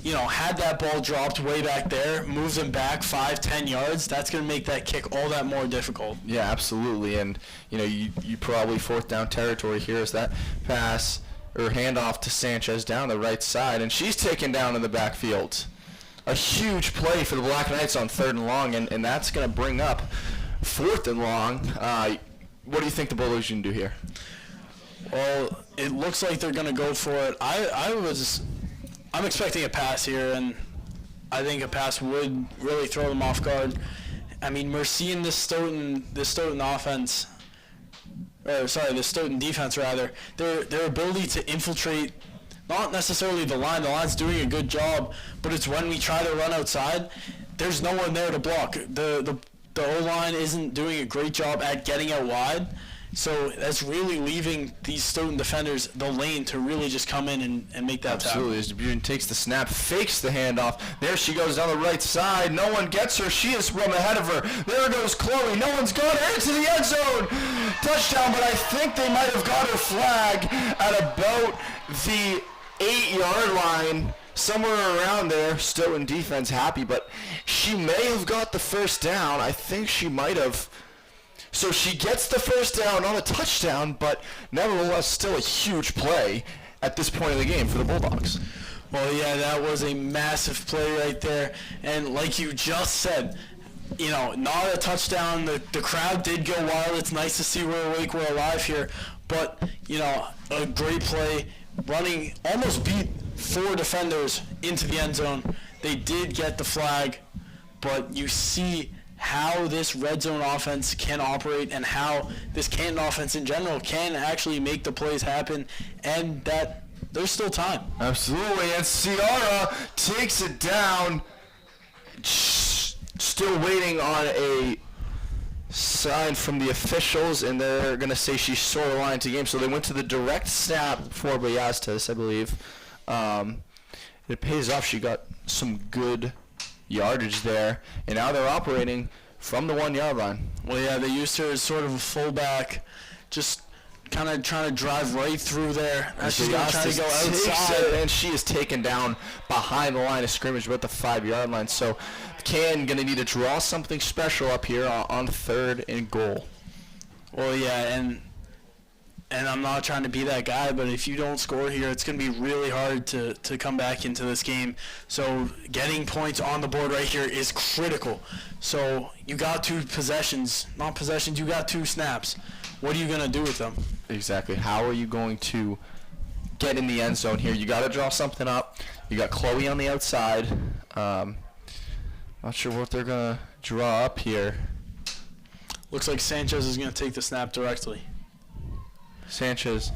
had that ball dropped way back there, moves them back 5-10 yards, that's going to make that kick all that more difficult. Yeah, absolutely. And, you probably fourth down territory here as that pass her handoff to Sanchez down the right side, and she's taken down in the backfield. A huge play for the Black Knights on 3rd and long, and that's going to bring up 4th and long. What do you think the Bulldogs can do here? Well, it looks like they're going to go for it. I'm expecting a pass here, and I think a pass would really throw them off guard. I mean, we're seeing this Stoughton offense, the Stoughton defense rather. Their ability to infiltrate, not necessarily the line. The line's doing a good job, but it's when we try to run outside, there's no one there to block. The O-line isn't doing a great job at getting out wide. So that's really leaving these Stoughton defenders the lane to really just come in and make that tackle. Absolutely. As Dubuque takes the snap, fakes the handoff. There she goes down the right side. No one gets her. She is run ahead of her. There goes Chloe. No one's got her into the end zone. Touchdown, but I think they might have got her flag at about the 8-yard line. Somewhere around there. Stoughton defense happy, but she may have got the first down. I think she might have. So she gets the first down, not a touchdown, but nevertheless still a huge play at this point of the game for the Bulldogs. Well, yeah, that was a massive play right there. And like you just said, not a touchdown. The crowd did go wild. It's nice to see we're awake, we're alive here. But, a great play. Running, almost beat 4 defenders into the end zone. They did get the flag, but you see how this red zone offense can operate and how this Canton offense in general can actually make the plays happen, and that there's still time. Absolutely, and Ciara takes it down. Still waiting on a sign from the officials, and they're going to say she's sort of line to game. So they went to the direct snap for Bayastas, I believe. It pays off. She got some good yardage there, and now they're operating from the 1-yard line. Well, yeah, they used her as sort of a fullback, just kind of trying to drive right through there. Now she's going to try to go outside. And she is taken down behind the line of scrimmage, about the 5-yard line. So Canton going to need to draw something special up here on 3rd and goal. Well, yeah, and I'm not trying to be that guy, but if you don't score here, it's going to be really hard to come back into this game. So getting points on the board right here is critical. So you got 2 possessions, not possessions, you got 2 snaps. What are you going to do with them? Exactly. How are you going to get in the end zone here? You got to draw something up. You got Chloe on the outside. Not sure what they're going to draw up here. Looks like Sanchez is going to take the snap directly. Sanchez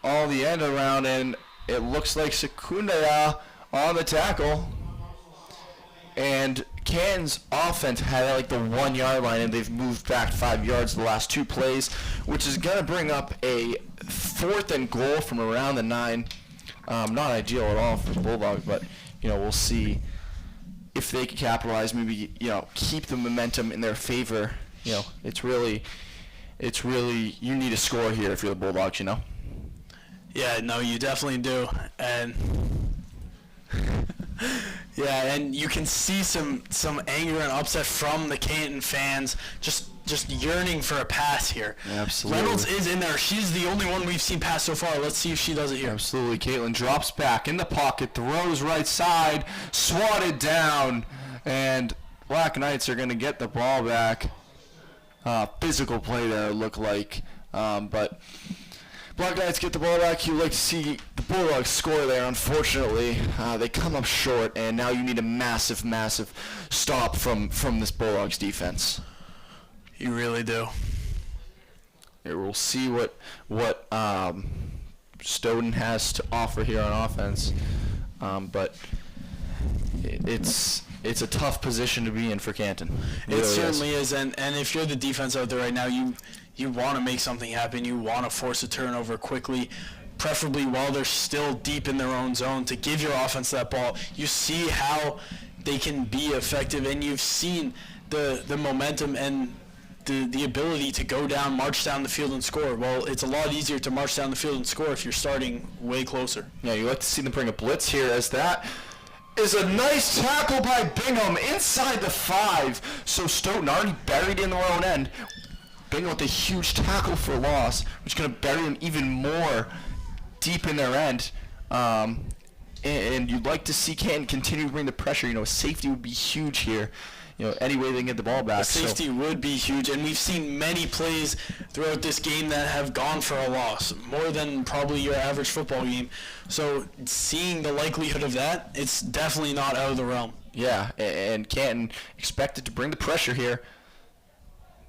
all the end around, and it looks like Secundaya on the tackle. And Canton's offense had like the 1-yard line, and they've moved back 5 yards the last 2 plays, which is going to bring up a 4th and goal from around the 9. Not ideal at all for the Bulldogs, but we'll see if they can capitalize. Maybe keep the momentum in their favor. It's really you need a score here if you're the Bulldogs. Yeah, no, you definitely do, and. Yeah, and you can see some anger and upset from the Canton fans, just yearning for a pass here. Absolutely. Reynolds is in there. She's the only one we've seen pass so far. Let's see if she does it here. Absolutely. Caitlin drops back in the pocket, throws right side, swatted down, and Black Knights are going to get the ball back. Physical play there, look like, but Black Knights get the ball back. You'd like to see the Bulldogs score there. Unfortunately, they come up short, and now you need a massive, massive stop from this Bulldogs defense. You really do. Here, we'll see what Stoughton has to offer here on offense, but it's a tough position to be in for Canton. It really certainly is, and if you're the defense out there right now, you want to make something happen. You want to force a turnover quickly, preferably while they're still deep in their own zone, to give your offense that ball. You see how they can be effective, and you've seen the momentum and the ability to go down, march down the field and score. Well, it's a lot easier to march down the field and score if you're starting way closer. Yeah, you like to see them bring a blitz here, as that is a nice tackle by Bingham inside the 5. So Stoughton already buried in their own end. Bingham with a huge tackle for loss, which is going to bury them even more deep in their end. And you'd like to see Canton continue to bring the pressure. You know, safety would be huge here. You know, any way they can get the ball back. The safety would be huge, and we've seen many plays throughout this game that have gone for a loss, more than probably your average football game. So seeing the likelihood of that, it's definitely not out of the realm. Yeah, and Canton expected to bring the pressure here.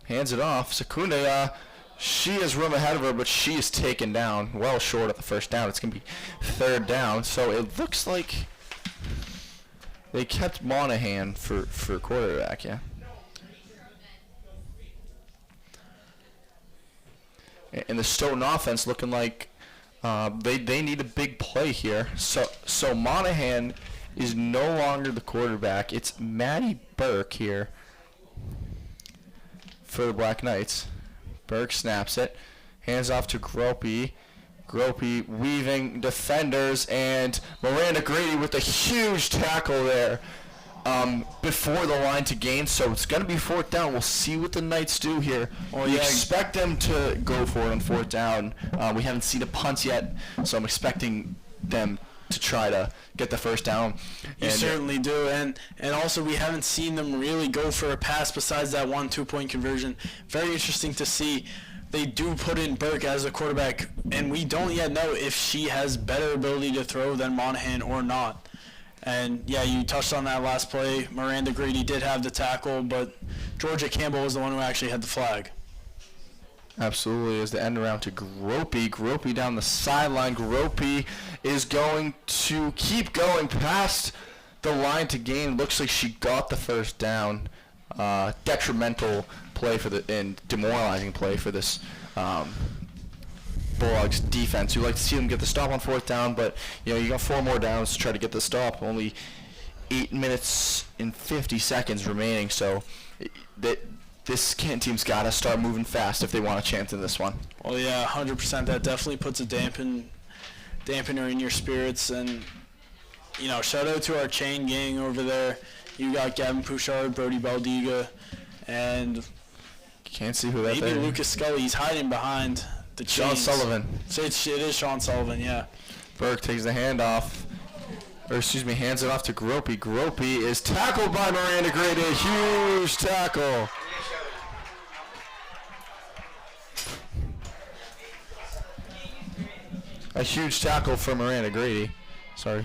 Hands it off. Secunde, she has room ahead of her, but she is taken down well short of the first down. It's going to be third down. So it looks like they kept Monahan for quarterback, yeah. And the Stoughton offense looking like they need a big play here. So Monahan is no longer the quarterback. It's Maddie Burke here for the Black Knights. Burke snaps it, hands off to Gropey. Gropey weaving defenders, and Miranda Grady with a huge tackle there before the line to gain. So it's going to be fourth down. We'll see what the Knights do here. We expect them to go for it on fourth down. We haven't seen a punt yet, so I'm expecting them to try to get the first down. You certainly do, and also we haven't seen them really go for a pass besides that 1 2-point conversion. Very interesting to see. They do put in Burke as a quarterback, and we don't yet know if she has better ability to throw than Monahan or not. And yeah, you touched on that last play. Miranda Grady did have the tackle, but Georgia Campbell was the one who actually had the flag. Absolutely, as the end around to Gropey. Gropey down the sideline. Gropey is going to keep going past the line to gain. Looks like she got the first down. Detrimental play and demoralizing play for this Bulldogs defense. You like to see them get the stop on fourth down, but you got 4 more downs to try to get the stop. Only 8 minutes and 50 seconds remaining, so this Canton team's got to start moving fast if they want a chance in this one. Well, yeah, 100%. That definitely puts a dampener in your spirits. And, shout out to our chain gang over there. You got Gavin Pouchard, Brody Baldiga, and can't see who that is. Maybe Lucas Scully. He's hiding behind the chains. Sean Sullivan. So it is Sean Sullivan, yeah. Burke takes the handoff. Hands it off to Gropey. Gropey is tackled by Miranda Grady. A huge tackle. A huge tackle for Miranda Grady. Sorry.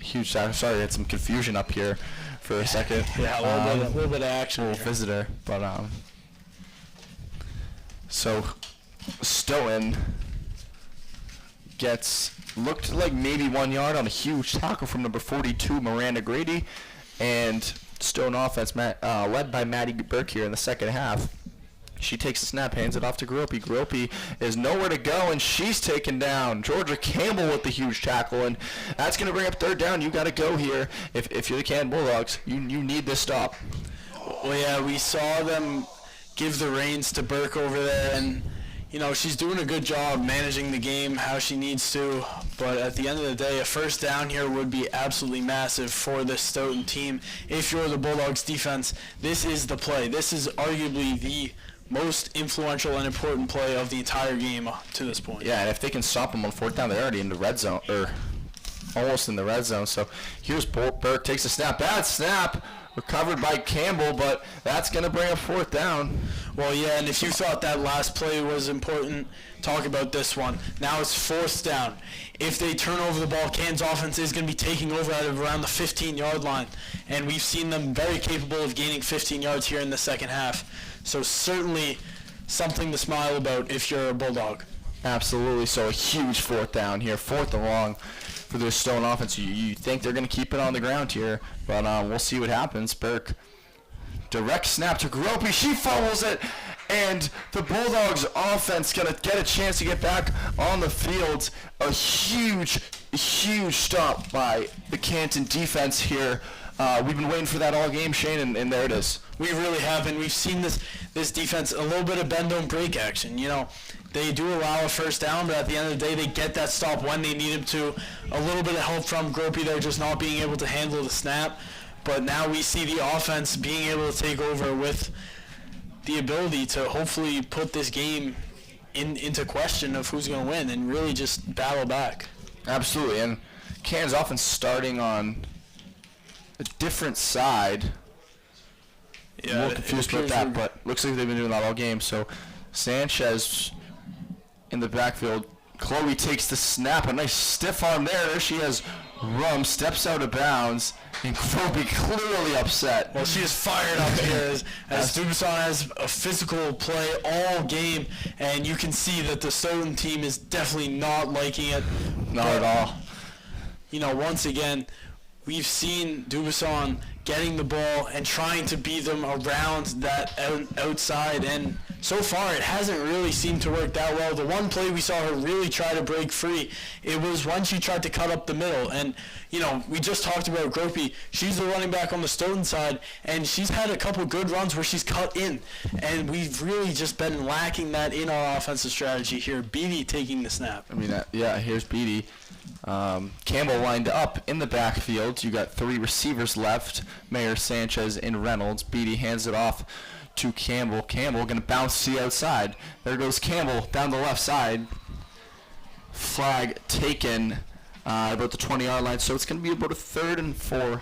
Huge tackle. Sorry, I had some confusion up here for a second. Yeah, a little bit of action. Little visitor, but so Stoughton looked like maybe 1 yard on a huge tackle from number 42, Miranda Grady, and Stoughton offense led by Maddie Burke here in the second half. She takes the snap, hands it off to Gropey. Gropey is nowhere to go, and she's taken down. Georgia Campbell with the huge tackle, and that's going to bring up third down. You got to go here. If you're the Canton Bulldogs, you need this stop. Well, yeah, we saw them give the reins to Burke over there, and she's doing a good job managing the game how she needs to. But at the end of the day, a first down here would be absolutely massive for this Stoughton team. If you're the Bulldogs defense, this is the play. This is arguably the most influential and important play of the entire game to this point. Yeah, and if they can stop them on fourth down, they're already in the red zone, or almost in the red zone. So here's Burke, takes a snap. Bad snap, recovered by Campbell, but that's going to bring up fourth down. Well, yeah, and if you thought that last play was important, talk about this one. Now it's fourth down. If they turn over the ball, Canton's offense is going to be taking over at around the 15-yard line, and we've seen them very capable of gaining 15 yards here in the second half. So certainly something to smile about if you're a Bulldog. Absolutely. So a huge fourth down here, fourth and long for the Stoughton offense. You think they're going to keep it on the ground here, but we'll see what happens. Burke, direct snap to Gropey. She fumbles it, and the Bulldogs offense going to get a chance to get back on the field. A huge stop by the Canton defense here. We've been waiting for that all game, Shane, and there it is. We really have, and we've seen this defense, a little bit of bend don't break action. They do allow a first down, but at the end of the day, they get that stop when they need them to. A little bit of help from Gropey there, just not being able to handle the snap. but now we see the offense being able to take over with the ability to hopefully put this game into question of who's going to win and really just battle back. Absolutely, and Canton's offense starting on a different side. Yeah, I'm a little confused about that, but looks like they've been doing that all game. So Sanchez in the backfield. Chloe takes the snap, a nice stiff arm there. There she has Rum, steps out of bounds, and Chloe clearly upset. Well, she is fired up here as Dubuisson has a physical play all game, and you can see that the Stoughton team is definitely not liking it. Not at all. You know, once again, we've seen Dubuisson getting the ball and trying to beat them around that outside, and so far it hasn't really seemed to work that well. The one play we saw her really try to break free, it was when she tried to cut up the middle. And, you know, we just talked about Gropey. She's the running back on the Stoughton side, and she's had a couple good runs where she's cut in. And we've really just been lacking that in our offensive strategy here. Beatty taking the snap. I mean, yeah, here's Beatty. Campbell lined up in the backfield. You got 3 receivers left, Mayer, Sanchez, and Reynolds. Beatty hands it off to Campbell. Campbell going to bounce to the outside. There goes Campbell down the left side. Flag taken about the 20-yard line. So it's going to be about a 3rd and 4,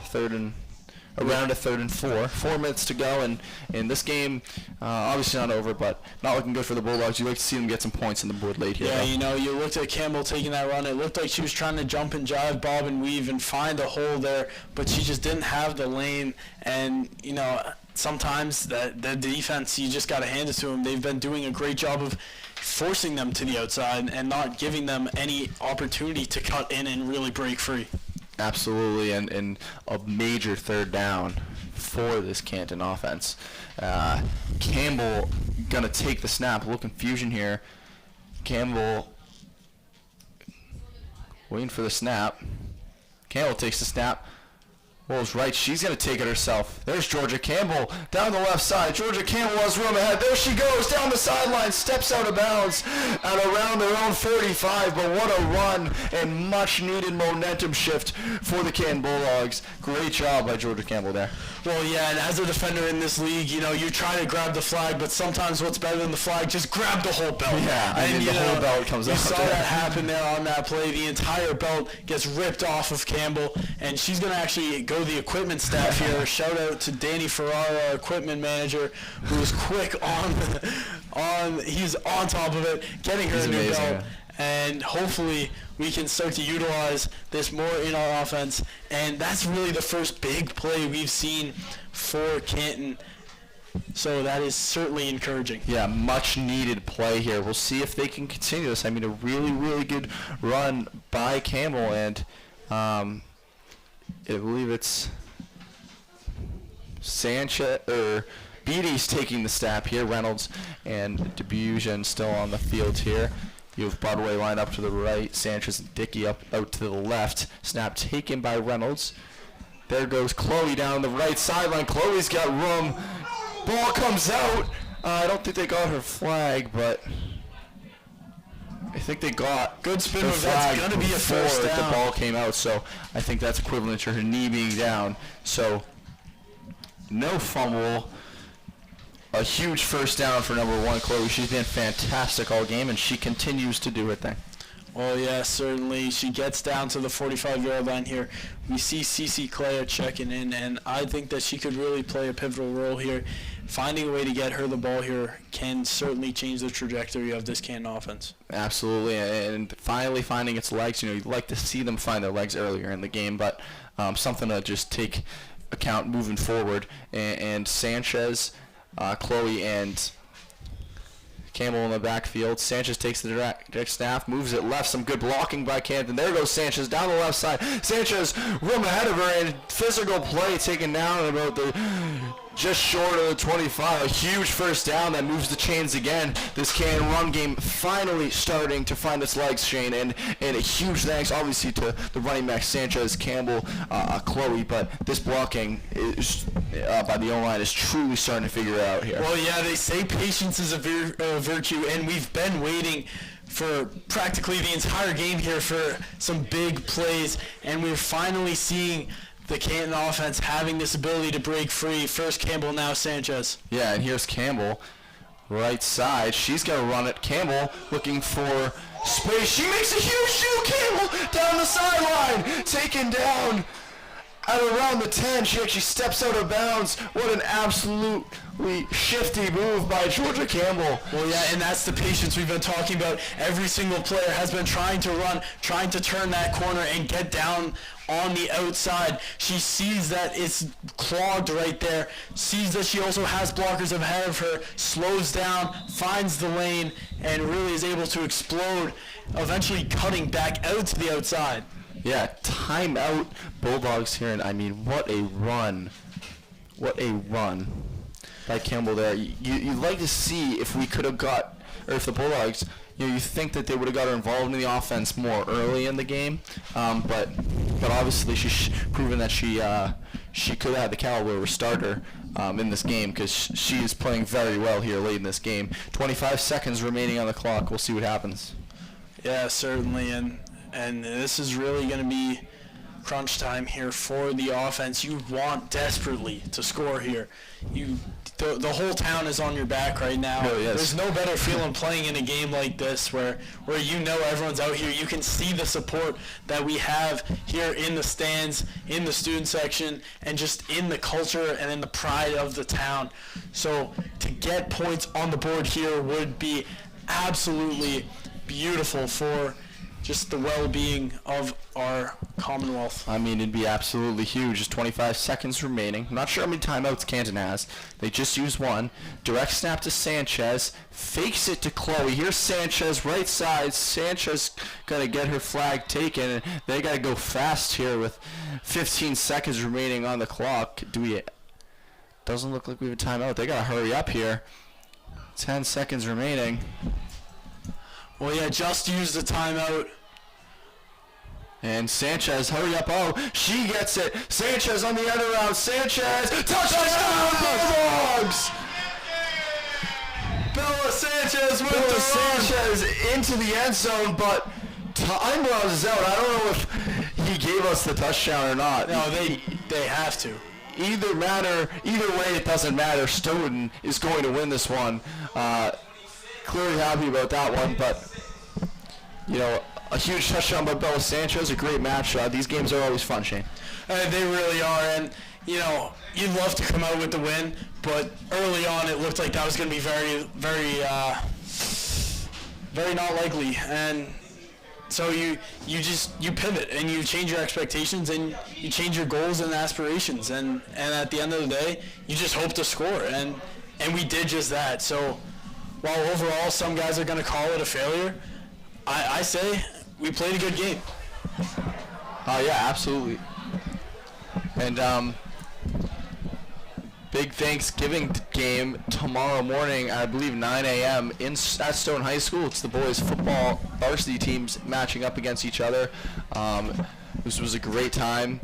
around a 3rd and 4. 4 minutes to go, and this game obviously not over, but not looking good for the Bulldogs. You like to see them get some points on the board late here. Yeah, though. you know, you looked at Campbell taking that run. It looked like she was trying to jump and jive, bob and weave, and find a hole there, but she just didn't have the lane. And, you know, sometimes the defense, you just got to hand it to them. They've been doing a great job of forcing them to the outside and not giving them any opportunity to cut in and really break free. Absolutely, and a major 3rd down for this Canton offense. Campbell going to take the snap. A little confusion here. Campbell waiting for the snap. Campbell takes the snap. Wolves right. She's going to take it herself. There's Georgia Campbell down the left side. Georgia Campbell has room ahead. There she goes down the sideline, steps out of bounds at around their own 45. But what a run and much needed momentum shift for the Canton Bulldogs. Great job by Georgia Campbell there. Well, yeah, and as a defender in this league, you know, you try to grab the flag, but sometimes what's better than the flag, just grab the whole belt. Yeah, I mean, the whole belt comes out. You saw that happen there on that play. The entire belt gets ripped off of Campbell, and she's going to actually go the equipment staff here. Shout out to Danny Ferrara, our equipment manager, who was quick he's on top of it, getting her a new belt. And hopefully we can start to utilize this more in our offense. And that's really the first big play we've seen for Canton. So that is certainly encouraging. Yeah, much needed play here. We'll see if they can continue this. I mean, a really, really good run by Campbell. And I believe it's Beatty's taking the snap here. Reynolds and Debusian still on the field here. You have Budway lined up to the right, Sanchez and Dickey out to the left. Snap taken by Reynolds. There goes Chloe down the right sideline. Chloe's got room. Ball comes out. I don't think they got her flag, but I think they got good spin her move. flag That's going to be a first down. The ball came out, so I think that's equivalent to her knee being down. So no fumble. A huge first down for number 1, Chloe. She's been fantastic all game, and she continues to do her thing. Well, yeah, certainly. She gets down to the 45-yard line here. We see Cece Clare checking in, and I think that she could really play a pivotal role here. Finding a way to get her the ball here can certainly change the trajectory of this Canton offense. Absolutely, and finally finding its legs. You know, you'd like to see them find their legs earlier in the game, but something to just take account moving forward. And Sanchez, Chloe, and Campbell in the backfield. Sanchez takes the direct snap, moves it left. Some good blocking by Canton. There goes Sanchez down the left side. Sanchez room ahead of her, and physical play taken down about just short of the 25. A huge first down that moves the chains again. This Canton run game finally starting to find its legs, Shane, and a huge thanks obviously to the running back Sanchez, Campbell, Chloe, but this blocking is by the O-line is truly starting to figure it out here. Well, yeah, they say patience is a virtue, and we've been waiting for practically the entire game here for some big plays, and we're finally seeing the Canton offense having this ability to break free. First Campbell, now Sanchez. Yeah, and here's Campbell, right side. She's going to run it. Campbell looking for space. She makes a huge shoot. Campbell down the sideline, taken down at around the 10. She actually steps out of bounds. What an absolutely shifty move by Georgia Campbell. Well, yeah, and that's the patience we've been talking about. Every single player has been trying to run, trying to turn that corner and get down on the outside. She sees that it's clogged right there, sees that she also has blockers ahead of her, slows down, finds the lane, and really is able to explode, eventually cutting back out to the outside. Yeah, timeout Bulldogs here, and I mean, what a run. What a run by Campbell there. You'd like to see if we could have got, or if the Bulldogs, you think that they would have got her involved in the offense more early in the game, but obviously she's proven that she could have had the caliber of a starter in this game, because she is playing very well here late in this game. 25 seconds remaining on the clock. We'll see what happens. Yeah, certainly, and this is really going to be crunch time here for the offense. You want desperately to score here. The whole town is on your back right now. Oh, yes. There's no better feeling playing in a game like this where you know everyone's out here. You can see the support that we have here in the stands, in the student section, and just in the culture and in the pride of the town. So to get points on the board here would be absolutely beautiful for just the well-being of our Commonwealth. I mean, it'd be absolutely huge. Just 25 seconds remaining. I'm not sure how many timeouts Canton has. They just used one. Direct snap to Sanchez. Fakes it to Chloe. Here's Sanchez, right side. Sanchez going to get her flag taken. They got to go fast here with 15 seconds remaining on the clock. Doesn't look like we have a timeout. They got to hurry up here. 10 seconds remaining. Well, yeah, just use the timeout. And Sanchez, hurry up. Oh, she gets it. Sanchez on the end around. Sanchez, touchdown, Bulldogs! Bella Sanchez with Bella the Sanchez into the end zone, but time runs out. I don't know if he gave us the touchdown or not. No, they have to. Either way, it doesn't matter. Stoughton is going to win this one. Clearly happy about that one, but a huge touchdown by Bella Sanchez, a great match. These games are always fun, Shane. They really are, and you'd love to come out with the win, but early on it looked like that was going to be very, very, very not likely, and so you pivot and you change your expectations and you change your goals and aspirations, and at the end of the day you just hope to score, and we did just that. So while overall some guys are going to call it a failure, I say we played a good game. Yeah, absolutely. And big Thanksgiving game tomorrow morning, I believe 9 a.m. at Stoughton High School. It's the boys football varsity teams matching up against each other. This was a great time.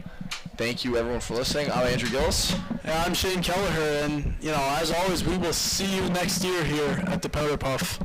Thank you, everyone, for listening. I'm Andrew Gillis. Yeah, I'm Shane Kelleher, and as always, we will see you next year here at the Powder Puff.